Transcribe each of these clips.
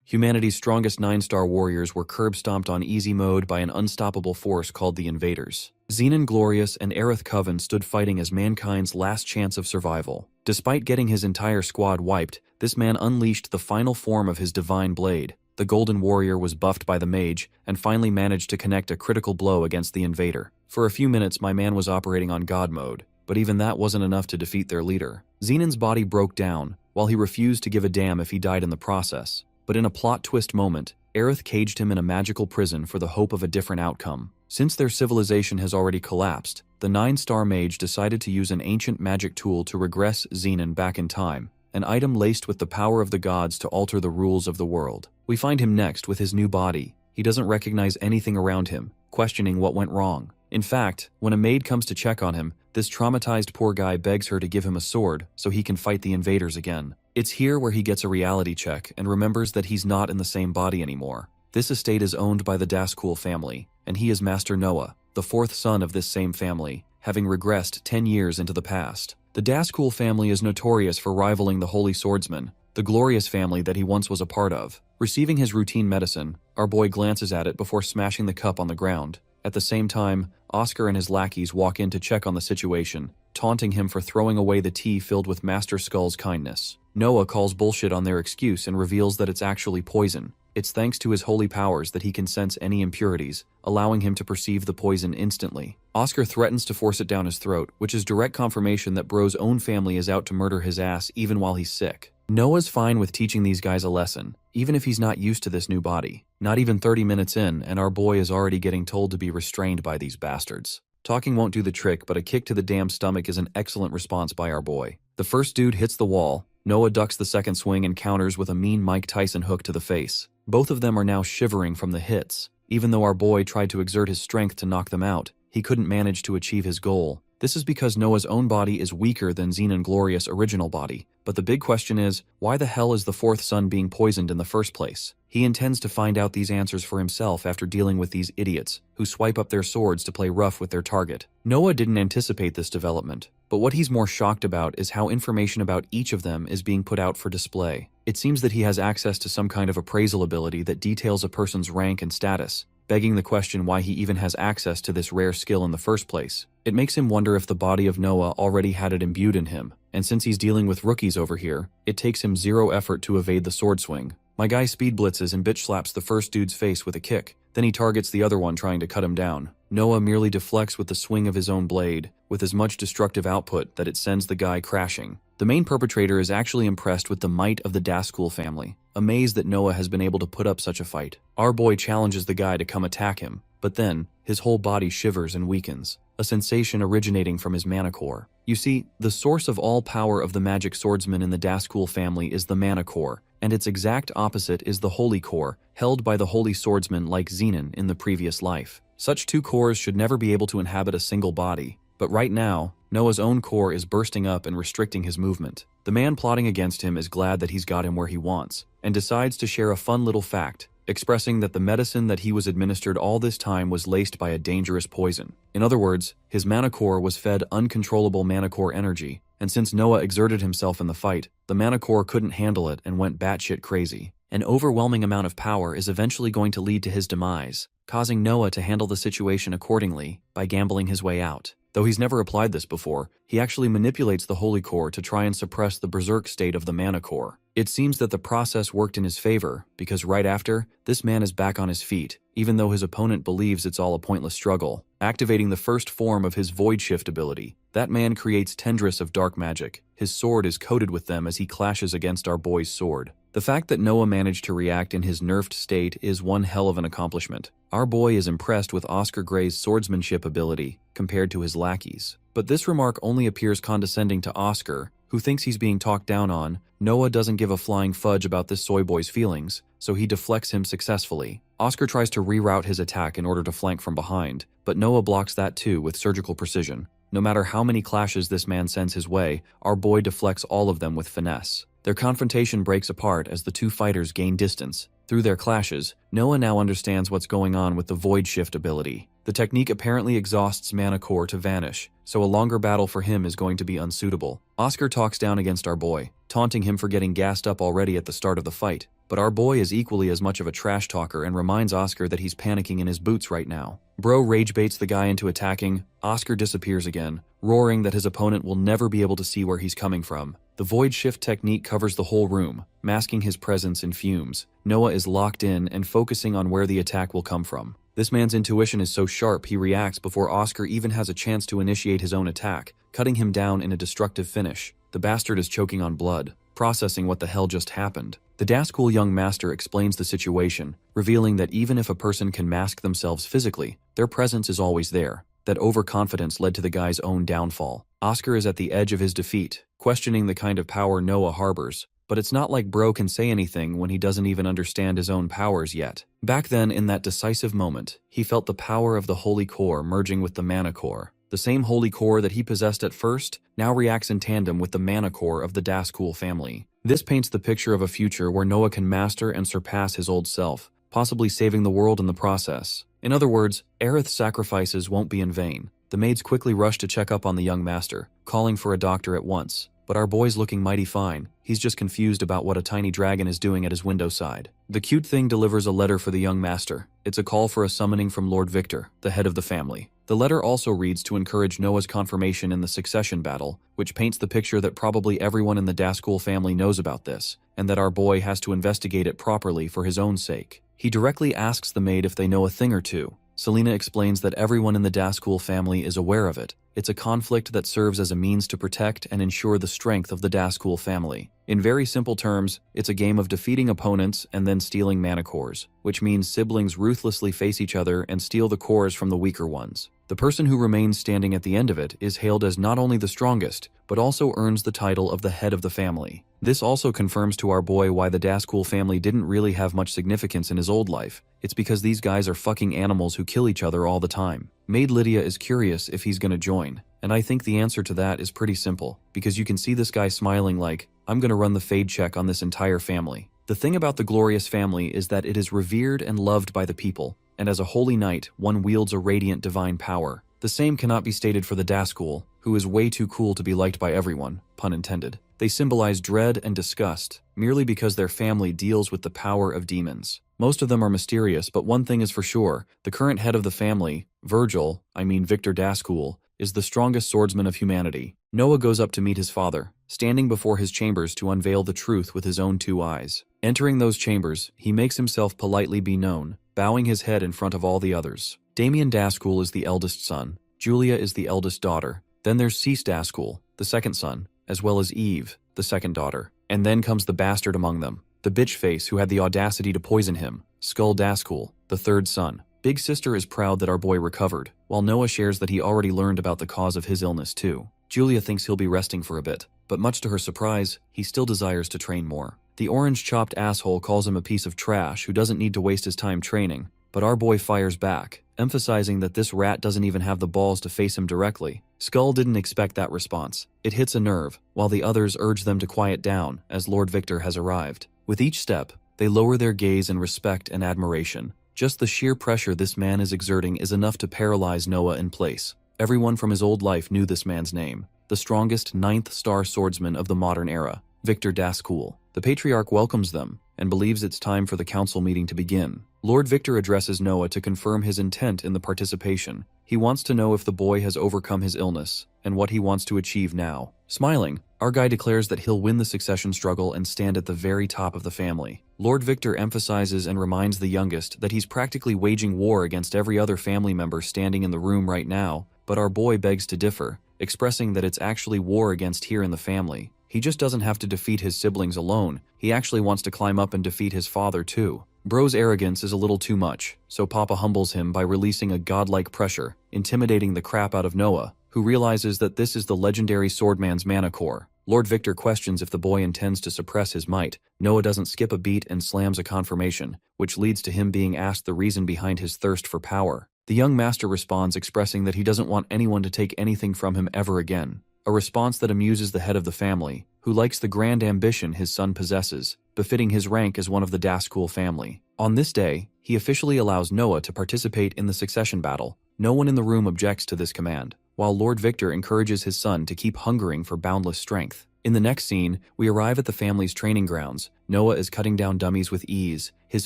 Humanity's strongest 9-star warriors were curb-stomped on easy mode by an unstoppable force called the Invaders. Xenon Glorious and Aerith Coven stood fighting as mankind's last chance of survival. Despite getting his entire squad wiped, this man unleashed the final form of his divine blade. The Golden Warrior was buffed by the mage, and finally managed to connect a critical blow against the invader. For a few minutes my man was operating on God mode, but even that wasn't enough to defeat their leader. Xenon's body broke down, while he refused to give a damn if he died in the process. But in a plot twist moment, Aerith caged him in a magical prison for the hope of a different outcome. Since their civilization has already collapsed, the 9-star mage decided to use an ancient magic tool to regress Xenon back in time, an item laced with the power of the gods to alter the rules of the world. We find him next with his new body. He doesn't recognize anything around him, questioning what went wrong. In fact, when a maid comes to check on him, this traumatized poor guy begs her to give him a sword so he can fight the invaders again. It's here where he gets a reality check and remembers that he's not in the same body anymore. This estate is owned by the Daskul family, and he is Master Noah, the 4th son of this same family, having regressed 10 years into the past. The Daskul family is notorious for rivaling the Holy Swordsman, the glorious family that he once was a part of. Receiving his routine medicine, our boy glances at it before smashing the cup on the ground. At the same time, Oscar and his lackeys walk in to check on the situation, taunting him for throwing away the tea filled with Master Skull's kindness. Noah calls bullshit on their excuse and reveals that it's actually poison. It's thanks to his holy powers that he can sense any impurities, allowing him to perceive the poison instantly. Oscar threatens to force it down his throat, which is direct confirmation that Bro's own family is out to murder his ass even while he's sick. Noah's fine with teaching these guys a lesson, even if he's not used to this new body. Not even 30 minutes in, and our boy is already getting told to be restrained by these bastards. Talking won't do the trick, but a kick to the damn stomach is an excellent response by our boy. The first dude hits the wall. Noah ducks the second swing and counters with a mean Mike Tyson hook to the face. Both of them are now shivering from the hits. Even though our boy tried to exert his strength to knock them out, he couldn't manage to achieve his goal. This is because Noah's own body is weaker than Xenon Glorious' original body. But the big question is, why the hell is the 4th son being poisoned in the first place? He intends to find out these answers for himself after dealing with these idiots, who swipe up their swords to play rough with their target. Noah didn't anticipate this development, but what he's more shocked about is how information about each of them is being put out for display. It seems that he has access to some kind of appraisal ability that details a person's rank and status, begging the question why he even has access to this rare skill in the first place. It makes him wonder if the body of Noah already had it imbued in him, and since he's dealing with rookies over here, it takes him 0 effort to evade the sword swing. My guy speed blitzes and bitch slaps the first dude's face with a kick, then he targets the other one trying to cut him down. Noah merely deflects with the swing of his own blade, with as much destructive output that it sends the guy crashing. The main perpetrator is actually impressed with the might of the Daskul family, amazed that Noah has been able to put up such a fight. Our boy challenges the guy to come attack him, but then, his whole body shivers and weakens, a sensation originating from his mana core. You see, the source of all power of the magic swordsman in the Daskul family is the mana core, and its exact opposite is the holy core, held by the holy swordsman like Xenon in the previous life. Such two cores should never be able to inhabit a single body, but right now, Noah's own core is bursting up and restricting his movement. The man plotting against him is glad that he's got him where he wants, and decides to share a fun little fact, expressing that the medicine that he was administered all this time was laced by a dangerous poison. In other words, his mana core was fed uncontrollable mana core energy, and since Noah exerted himself in the fight, the mana core couldn't handle it and went batshit crazy. An overwhelming amount of power is eventually going to lead to his demise, causing Noah to handle the situation accordingly by gambling his way out. Though he's never applied this before, he actually manipulates the holy core to try and suppress the berserk state of the mana core. It seems that the process worked in his favor, because right after, this man is back on his feet, even though his opponent believes it's all a pointless struggle. Activating the first form of his Void Shift ability, that man creates tendrils of dark magic. His sword is coated with them as he clashes against our boy's sword. The fact that Noah managed to react in his nerfed state is one hell of an accomplishment. Our boy is impressed with Oscar Gray's swordsmanship ability compared to his lackeys. But this remark only appears condescending to Oscar, who thinks he's being talked down on. Noah doesn't give a flying fudge about this soy boy's feelings, so he deflects him successfully. Oscar tries to reroute his attack in order to flank from behind, but Noah blocks that too with surgical precision. No matter how many clashes this man sends his way, our boy deflects all of them with finesse. Their confrontation breaks apart as the two fighters gain distance. Through their clashes, Noah now understands what's going on with the Void Shift ability. The technique apparently exhausts mana core to vanish, so a longer battle for him is going to be unsuitable. Oscar talks down against our boy, taunting him for getting gassed up already at the start of the fight. But our boy is equally as much of a trash talker and reminds Oscar that he's panicking in his boots right now. Bro rage baits the guy into attacking. Oscar disappears again, roaring that his opponent will never be able to see where he's coming from. The Void Shift technique covers the whole room, masking his presence in fumes. Noah is locked in and focusing on where the attack will come from. This man's intuition is so sharp he reacts before Oscar even has a chance to initiate his own attack, cutting him down in a destructive finish. The bastard is choking on blood, processing what the hell just happened. The Dazkul young master explains the situation, revealing that even if a person can mask themselves physically, their presence is always there. That overconfidence led to the guy's own downfall. Oscar is at the edge of his defeat, questioning the kind of power Noah harbors. But it's not like bro can say anything when he doesn't even understand his own powers yet. Back then, in that decisive moment, he felt the power of the Holy Core merging with the Mana Core. The same Holy Core that he possessed at first now reacts in tandem with the Mana Core of the Dazkul family. This paints the picture of a future where Noah can master and surpass his old self, possibly saving the world in the process. In other words, Aerith's sacrifices won't be in vain. The maids quickly rush to check up on the young master, calling for a doctor at once. But our boy's looking mighty fine. He's just confused about what a tiny dragon is doing at his window side. The cute thing delivers a letter for the young master. It's a call for a summoning from Lord Victor, the head of the family. The letter also reads to encourage Noah's confirmation in the succession battle, which paints the picture that probably everyone in the Dazkul family knows about this, and that our boy has to investigate it properly for his own sake. He directly asks the maid if they know a thing or two. Selena explains that everyone in the Dazkul family is aware of it. It's a conflict that serves as a means to protect and ensure the strength of the Dazkul family. In very simple terms, it's a game of defeating opponents and then stealing mana cores, which means siblings ruthlessly face each other and steal the cores from the weaker ones. The person who remains standing at the end of it is hailed as not only the strongest, but also earns the title of the head of the family. This also confirms to our boy why the Dazkul family didn't really have much significance in his old life. It's because these guys are fucking animals who kill each other all the time. Maid Lydia is curious if he's gonna join, and I think the answer to that is pretty simple, because you can see this guy smiling like, I'm gonna run the fade check on this entire family. The thing about the glorious family is that it is revered and loved by the people, and as a holy knight, one wields a radiant divine power. The same cannot be stated for the Dazkul, who is way too cool to be liked by everyone, pun intended. They symbolize dread and disgust, merely because their family deals with the power of demons. Most of them are mysterious, but one thing is for sure, the current head of the family, Victor Dazkul, is the strongest swordsman of humanity. Noah goes up to meet his father, standing before his chambers to unveil the truth with his own two eyes. Entering those chambers, he makes himself politely be known, bowing his head in front of all the others. Damien Dazkul is the eldest son, Julia is the eldest daughter, then there's Cease Dazkul, the second son, as well as Eve, the second daughter. And then comes the bastard among them, the bitch face who had the audacity to poison him, Skull Dazkul, the third son. Big sister is proud that our boy recovered, while Noah shares that he already learned about the cause of his illness too. Julia thinks he'll be resting for a bit, but much to her surprise, he still desires to train more. The orange-chopped asshole calls him a piece of trash who doesn't need to waste his time training, but our boy fires back, emphasizing that this rat doesn't even have the balls to face him directly. Skull didn't expect that response. It hits a nerve, while the others urge them to quiet down as Lord Victor has arrived. With each step, they lower their gaze in respect and admiration. Just the sheer pressure this man is exerting is enough to paralyze Noah in place. Everyone from his old life knew this man's name, the strongest 9th star swordsman of the modern era, Victor Dazkul. The patriarch welcomes them and believes it's time for the council meeting to begin. Lord Victor addresses Noah to confirm his intent in the participation. He wants to know if the boy has overcome his illness and what he wants to achieve now. Smiling, our guy declares that he'll win the succession struggle and stand at the very top of the family. Lord Victor emphasizes and reminds the youngest that he's practically waging war against every other family member standing in the room right now, but our boy begs to differ, expressing that it's actually war against here in the family. He just doesn't have to defeat his siblings alone, he actually wants to climb up and defeat his father too. Bro's arrogance is a little too much, so Papa humbles him by releasing a godlike pressure, intimidating the crap out of Noah, who realizes that this is the legendary swordman's mana core. Lord Victor questions if the boy intends to suppress his might. Noah doesn't skip a beat and slams a confirmation, which leads to him being asked the reason behind his thirst for power. The young master responds expressing that he doesn't want anyone to take anything from him ever again, a response that amuses the head of the family, who likes the grand ambition his son possesses, befitting his rank as one of the Dazkul family. On this day, he officially allows Noah to participate in the succession battle. No one in the room objects to this command, while Lord Victor encourages his son to keep hungering for boundless strength. In the next scene, we arrive at the family's training grounds. Noah is cutting down dummies with ease. His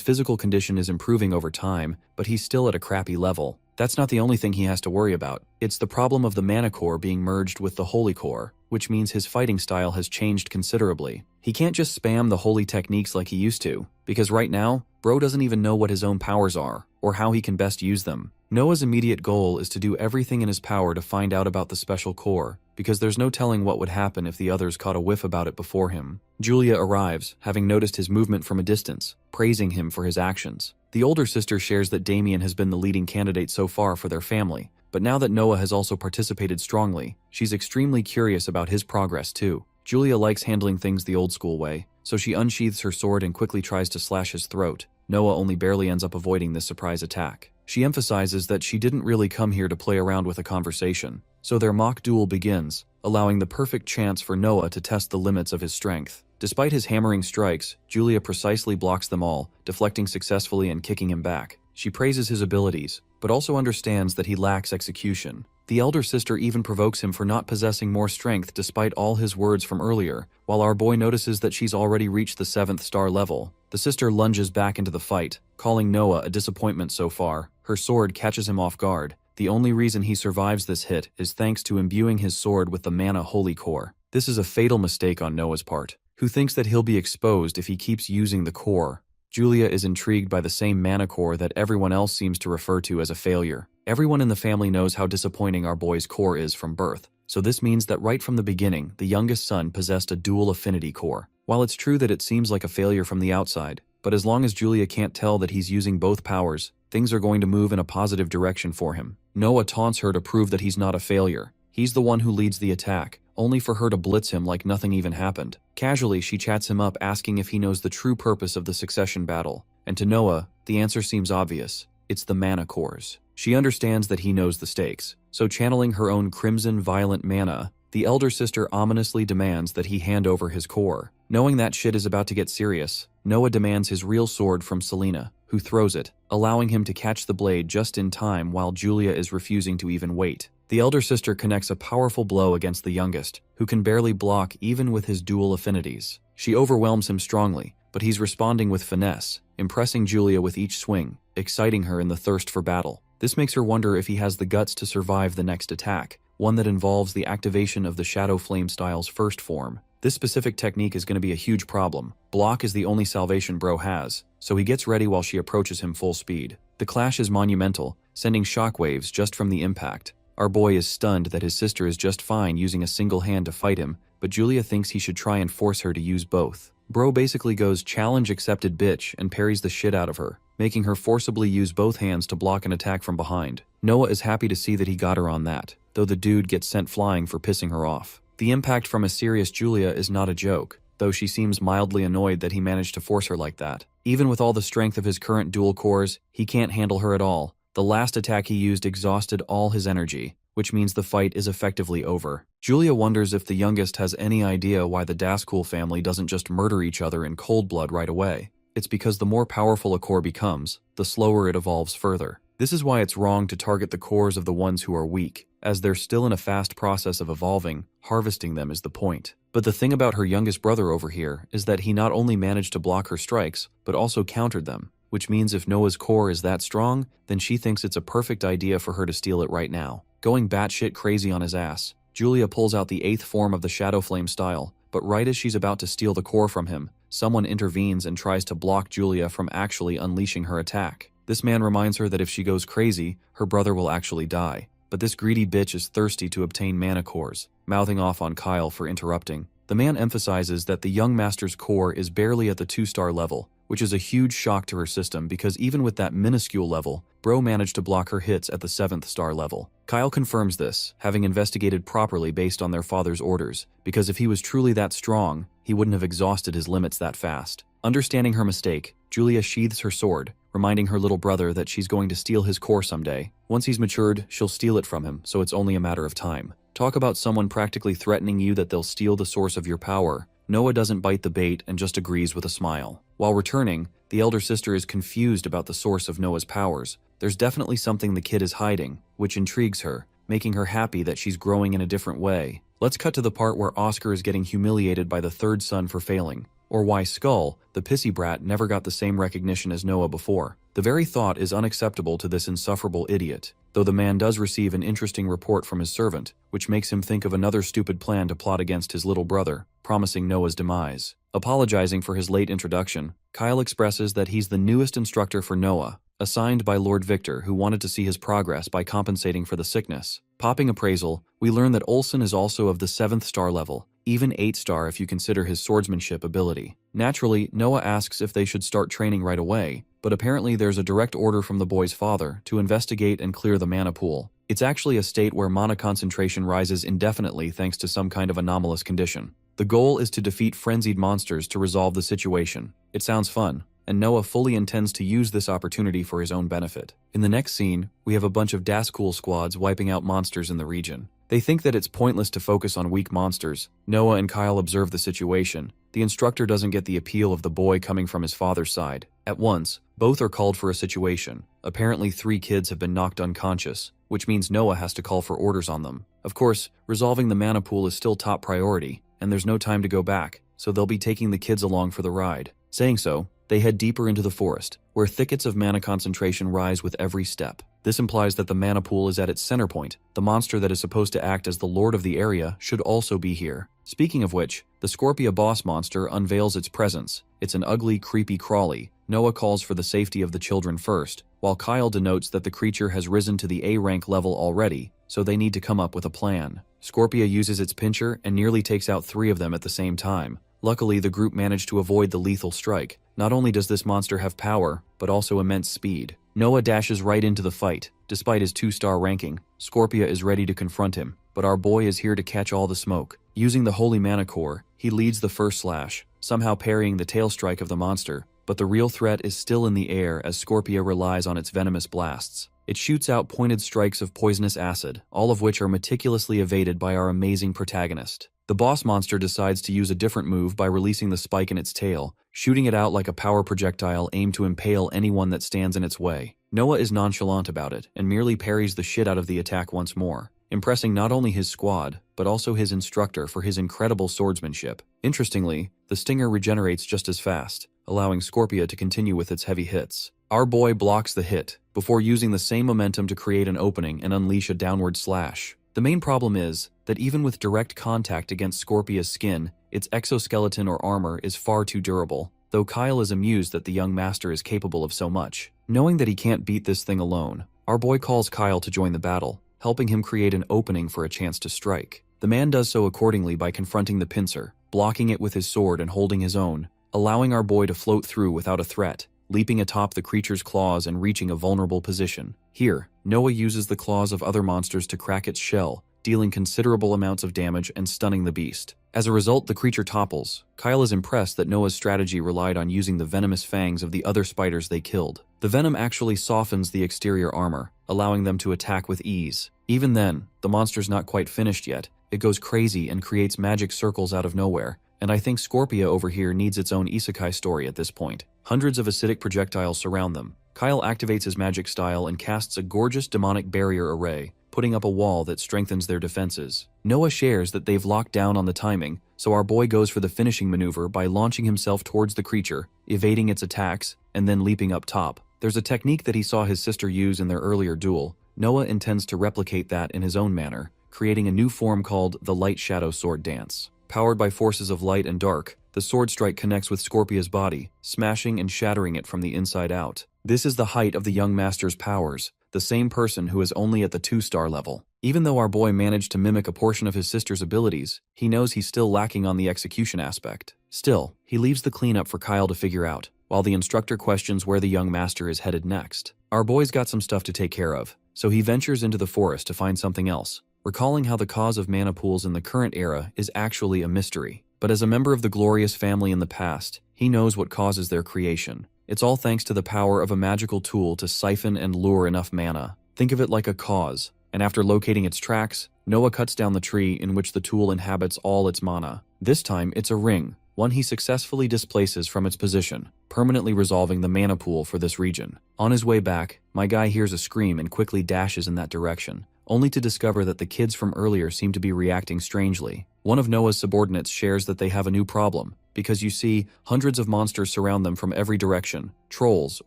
physical condition is improving over time, but he's still at a crappy level. That's not the only thing he has to worry about. It's the problem of the mana core being merged with the holy core, which means his fighting style has changed considerably. He can't just spam the holy techniques like he used to, because right now, bro doesn't even know what his own powers are, or how he can best use them. Noah's immediate goal is to do everything in his power to find out about the special core, because there's no telling what would happen if the others caught a whiff about it before him. Julia arrives, having noticed his movement from a distance, praising him for his actions. The older sister shares that Damien has been the leading candidate so far for their family, but now that Noah has also participated strongly, she's extremely curious about his progress too. Julia likes handling things the old school way, so she unsheathes her sword and quickly tries to slash his throat. Noah only barely ends up avoiding this surprise attack. She emphasizes that she didn't really come here to play around with a conversation, so their mock duel begins, allowing the perfect chance for Noah to test the limits of his strength. Despite his hammering strikes, Julia precisely blocks them all, deflecting successfully and kicking him back. She praises his abilities, but also understands that he lacks execution. The elder sister even provokes him for not possessing more strength despite all his words from earlier, while our boy notices that she's already reached the 7th star level. The sister lunges back into the fight, calling Noah a disappointment so far. Her sword catches him off guard. The only reason he survives this hit is thanks to imbuing his sword with the mana holy core. This is a fatal mistake on Noah's part, who thinks that he'll be exposed if he keeps using the core. Julia is intrigued by the same mana core that everyone else seems to refer to as a failure. Everyone in the family knows how disappointing our boy's core is from birth, so this means that right from the beginning, the youngest son possessed a dual affinity core. While it's true that it seems like a failure from the outside, but as long as Julia can't tell that he's using both powers, things are going to move in a positive direction for him. Noah taunts her to prove that he's not a failure. He's the one who leads the attack, only for her to blitz him like nothing even happened. Casually, she chats him up asking if he knows the true purpose of the succession battle, and to Noah, the answer seems obvious. It's the mana cores. She understands that he knows the stakes, so channeling her own crimson violent mana, the elder sister ominously demands that he hand over his core. Knowing that shit is about to get serious, Noah demands his real sword from Selena, who throws it, allowing him to catch the blade just in time while Julia is refusing to even wait. The elder sister connects a powerful blow against the youngest, who can barely block even with his dual affinities. She overwhelms him strongly, but he's responding with finesse, impressing Julia with each swing, exciting her in the thirst for battle. This makes her wonder if he has the guts to survive the next attack, one that involves the activation of the Shadow Flame style's first form. This specific technique is going to be a huge problem. Block is the only salvation bro has, so he gets ready while she approaches him full speed. The clash is monumental, sending shockwaves just from the impact. Our boy is stunned that his sister is just fine using a single hand to fight him, but Julia thinks he should try and force her to use both. Bro basically goes challenge accepted bitch and parries the shit out of her, making her forcibly use both hands to block an attack from behind. Noah is happy to see that he got her on that, though the dude gets sent flying for pissing her off. The impact from a serious Julia is not a joke, though she seems mildly annoyed that he managed to force her like that. Even with all the strength of his current dual cores, he can't handle her at all. The last attack he used exhausted all his energy, which means the fight is effectively over. Julia wonders if the youngest has any idea why the Daskul family doesn't just murder each other in cold blood right away. It's because the more powerful a core becomes, the slower it evolves further. This is why it's wrong to target the cores of the ones who are weak, as they're still in a fast process of evolving. Harvesting them is the point. But the thing about her youngest brother over here is that he not only managed to block her strikes, but also countered them, which means if Noah's core is that strong, then she thinks it's a perfect idea for her to steal it right now. Going batshit crazy on his ass, Julia pulls out the 8th form of the Shadow Flame style, but right as she's about to steal the core from him, someone intervenes and tries to block Julia from actually unleashing her attack. This man reminds her that if she goes crazy, her brother will actually die. But this greedy bitch is thirsty to obtain mana cores, mouthing off on Kyle for interrupting. The man emphasizes that the young master's core is barely at the 2-star level, which is a huge shock to her system because even with that minuscule level, bro managed to block her hits at the 7th star level. Kyle confirms this, having investigated properly based on their father's orders, because if he was truly that strong, he wouldn't have exhausted his limits that fast. Understanding her mistake, Julia sheathes her sword, reminding her little brother that she's going to steal his core someday. Once he's matured, she'll steal it from him, so it's only a matter of time. Talk about someone practically threatening you that they'll steal the source of your power. Noah doesn't bite the bait and just agrees with a smile. While returning, the elder sister is confused about the source of Noah's powers. There's definitely something the kid is hiding, which intrigues her, making her happy that she's growing in a different way. Let's cut to the part where Oscar is getting humiliated by the third son for failing, or why Skull, the pissy brat, never got the same recognition as Noah before. The very thought is unacceptable to this insufferable idiot, though the man does receive an interesting report from his servant, which makes him think of another stupid plan to plot against his little brother, promising Noah's demise. Apologizing for his late introduction, Kyle expresses that he's the newest instructor for Noah, assigned by Lord Victor, who wanted to see his progress by compensating for the sickness. Popping appraisal, we learn that Olsen is also of the 7th star level, even 8 star if you consider his swordsmanship ability. Naturally, Noah asks if they should start training right away, but apparently there's a direct order from the boy's father to investigate and clear the mana pool. It's actually a state where mana concentration rises indefinitely thanks to some kind of anomalous condition. The goal is to defeat frenzied monsters to resolve the situation. It sounds fun, and Noah fully intends to use this opportunity for his own benefit. In the next scene, we have a bunch of Dascool squads wiping out monsters in the region. They think that it's pointless to focus on weak monsters. Noah and Kyle observe the situation. The instructor doesn't get the appeal of the boy coming from his father's side. At once, both are called for a situation. Apparently 3 kids have been knocked unconscious, which means Noah has to call for orders on them. Of course, resolving the mana pool is still top priority, and there's no time to go back, so they'll be taking the kids along for the ride. Saying so, they head deeper into the forest, where thickets of mana concentration rise with every step. This implies that the mana pool is at its center point. The monster that is supposed to act as the lord of the area should also be here. Speaking of which, the Scorpia boss monster unveils its presence. It's an ugly, creepy crawly. Noah calls for the safety of the children first, while Kyle denotes that the creature has risen to the A rank level already, so they need to come up with a plan. Scorpia uses its pincher and nearly takes out 3 of them at the same time. Luckily, the group managed to avoid the lethal strike. Not only does this monster have power, but also immense speed. Noah dashes right into the fight. Despite his 2-star ranking, Scorpia is ready to confront him, but our boy is here to catch all the smoke. Using the Holy Mana Core, he leads the first slash, somehow parrying the tail strike of the monster, but the real threat is still in the air as Scorpia relies on its venomous blasts. It shoots out pointed strikes of poisonous acid, all of which are meticulously evaded by our amazing protagonist. The boss monster decides to use a different move by releasing the spike in its tail, shooting it out like a power projectile aimed to impale anyone that stands in its way. Noah is nonchalant about it and merely parries the shit out of the attack once more, impressing not only his squad, but also his instructor for his incredible swordsmanship. Interestingly, the stinger regenerates just as fast, allowing Scorpia to continue with its heavy hits. Our boy blocks the hit, before using the same momentum to create an opening and unleash a downward slash. The main problem is that even with direct contact against Scorpia's skin, its exoskeleton or armor is far too durable, though Kyle is amused that the young master is capable of so much. Knowing that he can't beat this thing alone, our boy calls Kyle to join the battle, helping him create an opening for a chance to strike. The man does so accordingly by confronting the pincer, blocking it with his sword and holding his own, allowing our boy to float through without a threat, leaping atop the creature's claws and reaching a vulnerable position. Here, Noah uses the claws of other monsters to crack its shell, dealing considerable amounts of damage and stunning the beast. As a result, the creature topples. Kyle is impressed that Noah's strategy relied on using the venomous fangs of the other spiders they killed. The venom actually softens the exterior armor, allowing them to attack with ease. Even then, the monster's not quite finished yet. It goes crazy and creates magic circles out of nowhere, and I think Scorpia over here needs its own isekai story at this point. Hundreds of acidic projectiles surround them. Kyle activates his magic style and casts a gorgeous demonic barrier array, putting up a wall that strengthens their defenses. Noah shares that they've locked down on the timing, so our boy goes for the finishing maneuver by launching himself towards the creature, evading its attacks, and then leaping up top. There's a technique that he saw his sister use in their earlier duel. Noah intends to replicate that in his own manner, creating a new form called the Light Shadow Sword Dance. Powered by forces of light and dark, the sword strike connects with Scorpia's body, smashing and shattering it from the inside out. This is the height of the young master's powers, the same person who is only at the 2-star level. Even though our boy managed to mimic a portion of his sister's abilities, he knows he's still lacking on the execution aspect. Still, he leaves the cleanup for Kyle to figure out, while the instructor questions where the young master is headed next. Our boy's got some stuff to take care of, so he ventures into the forest to find something else, recalling how the cause of mana pools in the current era is actually a mystery. But as a member of the glorious family in the past, he knows what causes their creation. It's all thanks to the power of a magical tool to siphon and lure enough mana. Think of it like a cause, and after locating its tracks, Noah cuts down the tree in which the tool inhabits all its mana. This time, it's a ring, one he successfully displaces from its position, permanently resolving the mana pool for this region. On his way back, my guy hears a scream and quickly dashes in that direction, only to discover that the kids from earlier seem to be reacting strangely. One of Noah's subordinates shares that they have a new problem, because you see, hundreds of monsters surround them from every direction: trolls,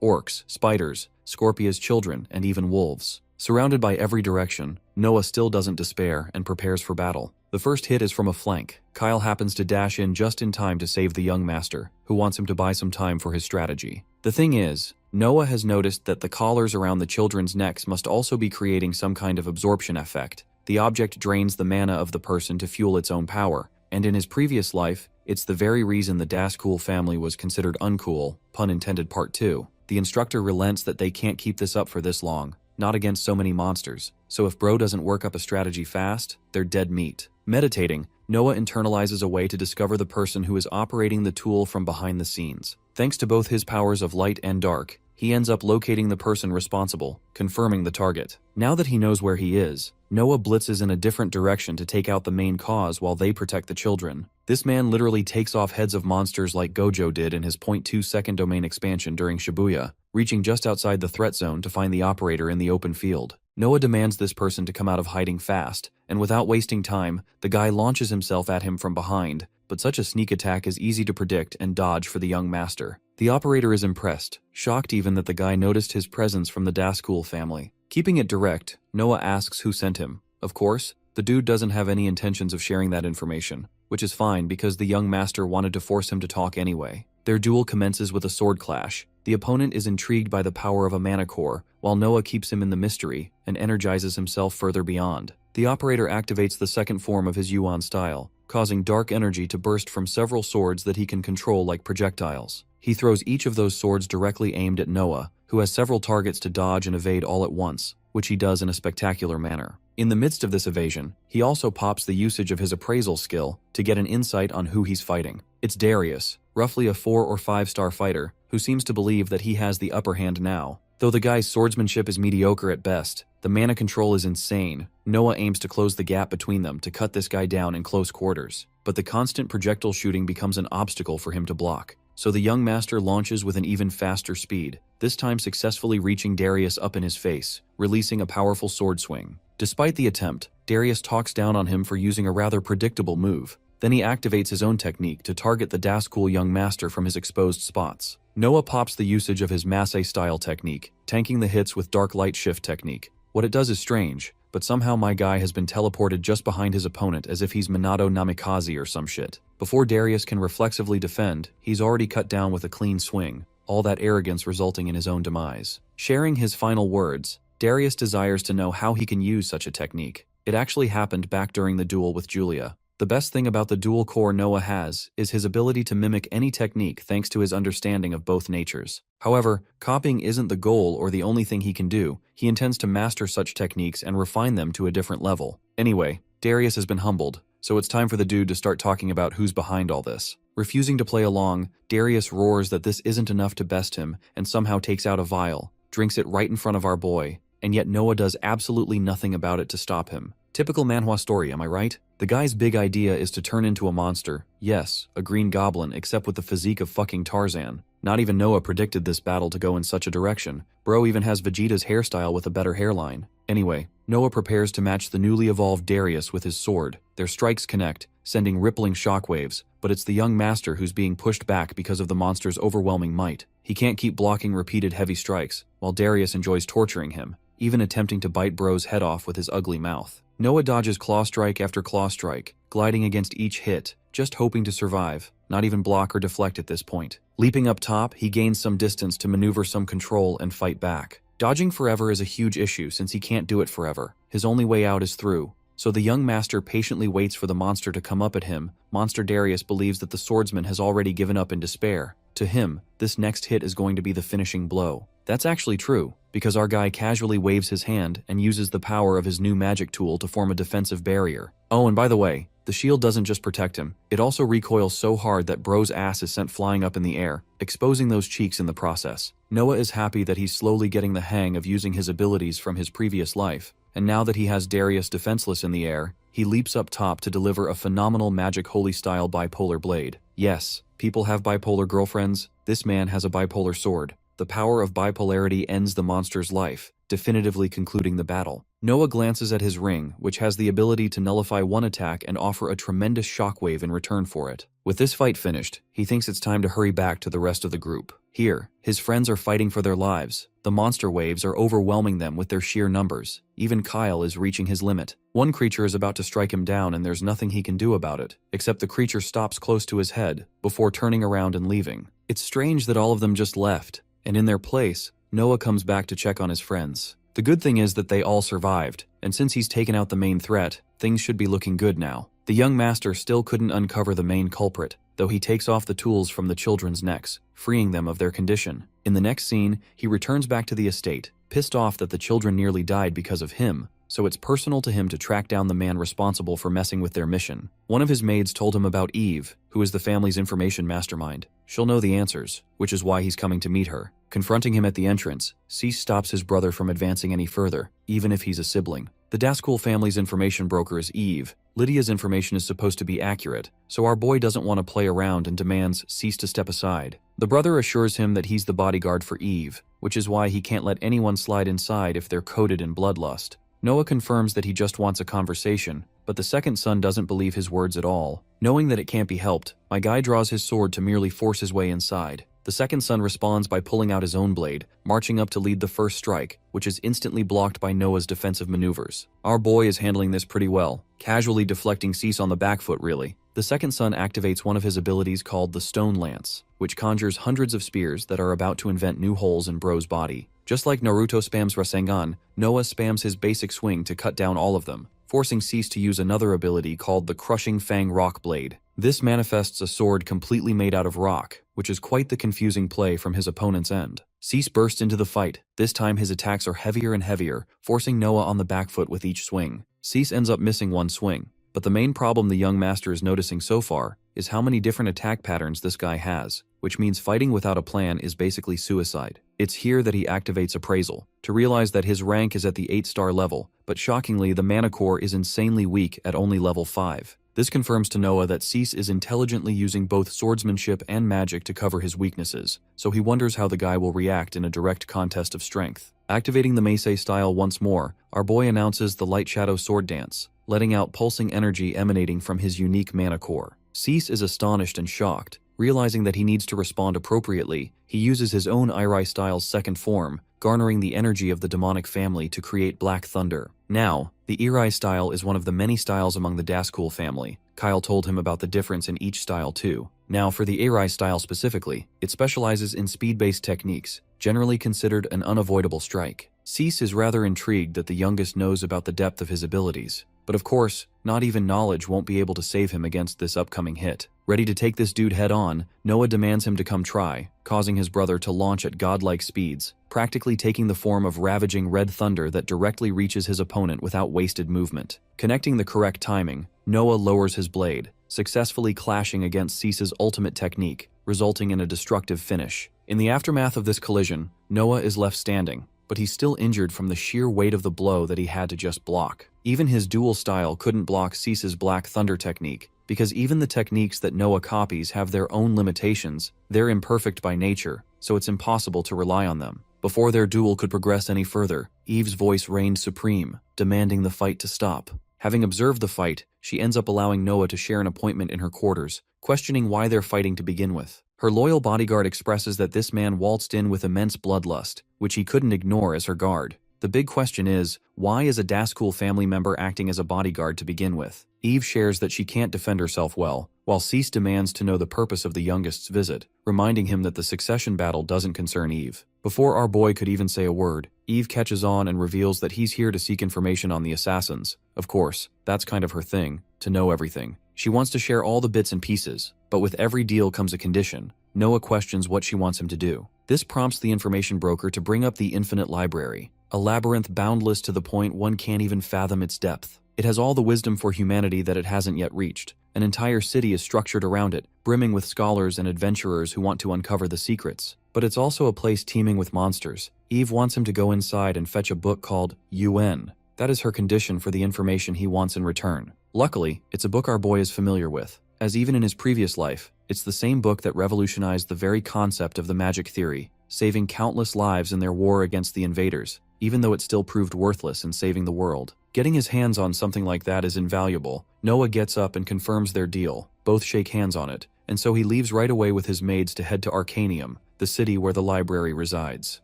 orcs, spiders, Scorpia's children, and even wolves. Surrounded by every direction, Noah still doesn't despair and prepares for battle. The first hit is from a flank. Kyle happens to dash in just in time to save the young master, who wants him to buy some time for his strategy. The thing is, Noah has noticed that the collars around the children's necks must also be creating some kind of absorption effect. The object drains the mana of the person to fuel its own power, and in his previous life, it's the very reason the Dascool family was considered uncool, pun intended part 2. The instructor relents that they can't keep this up for this long, not against so many monsters, so if bro doesn't work up a strategy fast, they're dead meat. Meditating, Noah internalizes a way to discover the person who is operating the tool from behind the scenes. Thanks to both his powers of light and dark, he ends up locating the person responsible, confirming the target. Now that he knows where he is, Noah blitzes in a different direction to take out the main cause while they protect the children. This man literally takes off heads of monsters like Gojo did in his 0.2 second domain expansion during Shibuya, reaching just outside the threat zone to find the operator in the open field. Noah demands this person to come out of hiding fast, and without wasting time, the guy launches himself at him from behind, but such a sneak attack is easy to predict and dodge for the young master. The operator is impressed, shocked even that the guy noticed his presence from the Dascool family. Keeping it direct, Noah asks who sent him. Of course, the dude doesn't have any intentions of sharing that information, which is fine because the young master wanted to force him to talk anyway. Their duel commences with a sword clash. The opponent is intrigued by the power of a mana core, while Noah keeps him in the mystery and energizes himself further beyond. The operator activates the second form of his Yuan style, causing dark energy to burst from several swords that he can control like projectiles. He throws each of those swords directly aimed at Noah, who has several targets to dodge and evade all at once, which he does in a spectacular manner. In the midst of this evasion, he also pops the usage of his appraisal skill to get an insight on who he's fighting. It's Darius, roughly a 4 or 5 star fighter, who seems to believe that he has the upper hand now. Though the guy's swordsmanship is mediocre at best, the mana control is insane. Noah aims to close the gap between them to cut this guy down in close quarters, but the constant projectile shooting becomes an obstacle for him to block. So the young master launches with an even faster speed, this time successfully reaching Darius up in his face, releasing a powerful sword swing. Despite the attempt, Darius talks down on him for using a rather predictable move. Then he activates his own technique to target the Dascool young master from his exposed spots. Noah pops the usage of his Masse-style technique, tanking the hits with dark light shift technique. What it does is strange, but somehow my guy has been teleported just behind his opponent as if he's Minato Namikaze or some shit. Before Darius can reflexively defend, he's already cut down with a clean swing, all that arrogance resulting in his own demise. Sharing his final words, Darius desires to know how he can use such a technique. It actually happened back during the duel with Julia. The best thing about the dual core Noah has is his ability to mimic any technique thanks to his understanding of both natures. However, copying isn't the goal or the only thing he can do. He intends to master such techniques and refine them to a different level. Anyway, Darius has been humbled, so it's time for the dude to start talking about who's behind all this. Refusing to play along, Darius roars that this isn't enough to best him and somehow takes out a vial, drinks it right in front of our boy, and yet Noah does absolutely nothing about it to stop him. Typical Manhwa story, am I right? The guy's big idea is to turn into a monster. Yes, a green goblin, except with the physique of fucking Tarzan. Not even Noah predicted this battle to go in such a direction. Bro even has Vegeta's hairstyle with a better hairline. Anyway, Noah prepares to match the newly evolved Darius with his sword. Their strikes connect, sending rippling shockwaves, but it's the young master who's being pushed back because of the monster's overwhelming might. He can't keep blocking repeated heavy strikes, while Darius enjoys torturing him, even attempting to bite Bro's head off with his ugly mouth. Noah dodges claw strike after claw strike, gliding against each hit, just hoping to survive, not even block or deflect at this point. Leaping up top, he gains some distance to maneuver some control and fight back. Dodging forever is a huge issue since he can't do it forever. His only way out is through. So the young master patiently waits for the monster to come up at him. Monster Darius believes that the swordsman has already given up in despair. To him, this next hit is going to be the finishing blow. That's actually true, because our guy casually waves his hand and uses the power of his new magic tool to form a defensive barrier. Oh, and by the way, The shield doesn't just protect him, it also recoils so hard that bro's ass is sent flying up in the air, exposing those cheeks in the process. Noah is happy that he's slowly getting the hang of using his abilities from his previous life, and now that he has Darius defenseless in the air, he leaps up top to deliver a phenomenal magic holy-style bipolar blade. Yes, people have bipolar girlfriends, this man has a bipolar sword. The power of bipolarity ends the monster's life, definitively concluding the battle. Noah glances at his ring, which has the ability to nullify one attack and offer a tremendous shockwave in return for it. With this fight finished, he thinks it's time to hurry back to the rest of the group. Here, his friends are fighting for their lives. The monster waves are overwhelming them with their sheer numbers. Even Kyle is reaching his limit. One creature is about to strike him down and there's nothing he can do about it, except the creature stops close to his head, before turning around and leaving. It's strange that all of them just left, and in their place, Noah comes back to check on his friends. The good thing is that they all survived, and since he's taken out the main threat, things should be looking good now. The young master still couldn't uncover the main culprit, though he takes off the tools from the children's necks, freeing them of their condition. In the next scene, he returns back to the estate, pissed off that the children nearly died because of him, so it's personal to him to track down the man responsible for messing with their mission. One of his maids told him about Eve, who is the family's information mastermind. She'll know the answers, which is why he's coming to meet her. Confronting him at the entrance, Cease stops his brother from advancing any further, even if he's a sibling. The Daskul family's information broker is Eve. Lydia's information is supposed to be accurate, so our boy doesn't want to play around and demands Cease to step aside. The brother assures him that he's the bodyguard for Eve, which is why he can't let anyone slide inside if they're coated in bloodlust. Noah confirms that he just wants a conversation, but the second son doesn't believe his words at all. Knowing that it can't be helped, my guy draws his sword to merely force his way inside. The second son responds by pulling out his own blade, marching up to lead the first strike, which is instantly blocked by Noah's defensive maneuvers. Our boy is handling this pretty well, casually deflecting Cease on the back foot really. The second son activates one of his abilities called the Stone Lance, which conjures hundreds of spears that are about to invent new holes in bro's body. Just like Naruto spams Rasengan, Noah spams his basic swing to cut down all of them, forcing Cease to use another ability called the Crushing Fang Rock Blade. This manifests a sword completely made out of rock, which is quite the confusing play from his opponent's end. Cease bursts into the fight. This time his attacks are heavier and heavier, forcing Noah on the back foot with each swing. Cease ends up missing one swing, but the main problem the young master is noticing so far is how many different attack patterns this guy has, which means fighting without a plan is basically suicide. It's here that he activates Appraisal, to realize that his rank is at the 8-star level, but shockingly the mana core is insanely weak at only level 5. This confirms to Noah that Cease is intelligently using both swordsmanship and magic to cover his weaknesses, so he wonders how the guy will react in a direct contest of strength. Activating the Meisei style once more, our boy announces the Light Shadow Sword Dance, letting out pulsing energy emanating from his unique mana core. Cease is astonished and shocked. Realizing that he needs to respond appropriately, he uses his own Irai style's second form, garnering the energy of the demonic family to create Black Thunder. Now, the Irai style is one of the many styles among the Daskul family. Kyle told him about the difference in each style too. Now for the Irai style specifically, it specializes in speed-based techniques, generally considered an unavoidable strike. Cease is rather intrigued that the youngest knows about the depth of his abilities, but of course, not even knowledge won't be able to save him against this upcoming hit. Ready to take this dude head on, Noah demands him to come try, causing his brother to launch at godlike speeds, practically taking the form of ravaging red thunder that directly reaches his opponent without wasted movement. Connecting the correct timing, Noah lowers his blade, successfully clashing against Cease's ultimate technique, resulting in a destructive finish. In the aftermath of this collision, Noah is left standing, but he's still injured from the sheer weight of the blow that he had to just block. Even his dual style couldn't block Cease's Black Thunder technique, because even the techniques that Noah copies have their own limitations. They're imperfect by nature, so it's impossible to rely on them. Before their duel could progress any further, Eve's voice reigned supreme, demanding the fight to stop. Having observed the fight, she ends up allowing Noah to share an appointment in her quarters, questioning why they're fighting to begin with. Her loyal bodyguard expresses that this man waltzed in with immense bloodlust, which he couldn't ignore as her guard. The big question is, why is a Daskul family member acting as a bodyguard to begin with? Eve shares that she can't defend herself well, while Cease demands to know the purpose of the youngest's visit, reminding him that the succession battle doesn't concern Eve. Before our boy could even say a word, Eve catches on and reveals that he's here to seek information on the assassins. Of course, that's kind of her thing, to know everything. She wants to share all the bits and pieces, but with every deal comes a condition. Noah questions what she wants him to do. This prompts the information broker to bring up the Infinite Library, a labyrinth boundless to the point one can't even fathom its depth. It has all the wisdom for humanity that it hasn't yet reached. An entire city is structured around it, brimming with scholars and adventurers who want to uncover the secrets. But it's also a place teeming with monsters. Eve wants him to go inside and fetch a book called UN. That is her condition for the information he wants in return. Luckily, it's a book our boy is familiar with, as even in his previous life, it's the same book that revolutionized the very concept of the magic theory, saving countless lives in their war against the invaders, even though it still proved worthless in saving the world. Getting his hands on something like that is invaluable. Noah gets up and confirms their deal. Both shake hands on it, and so he leaves right away with his maids to head to Arcanium, the city where the library resides.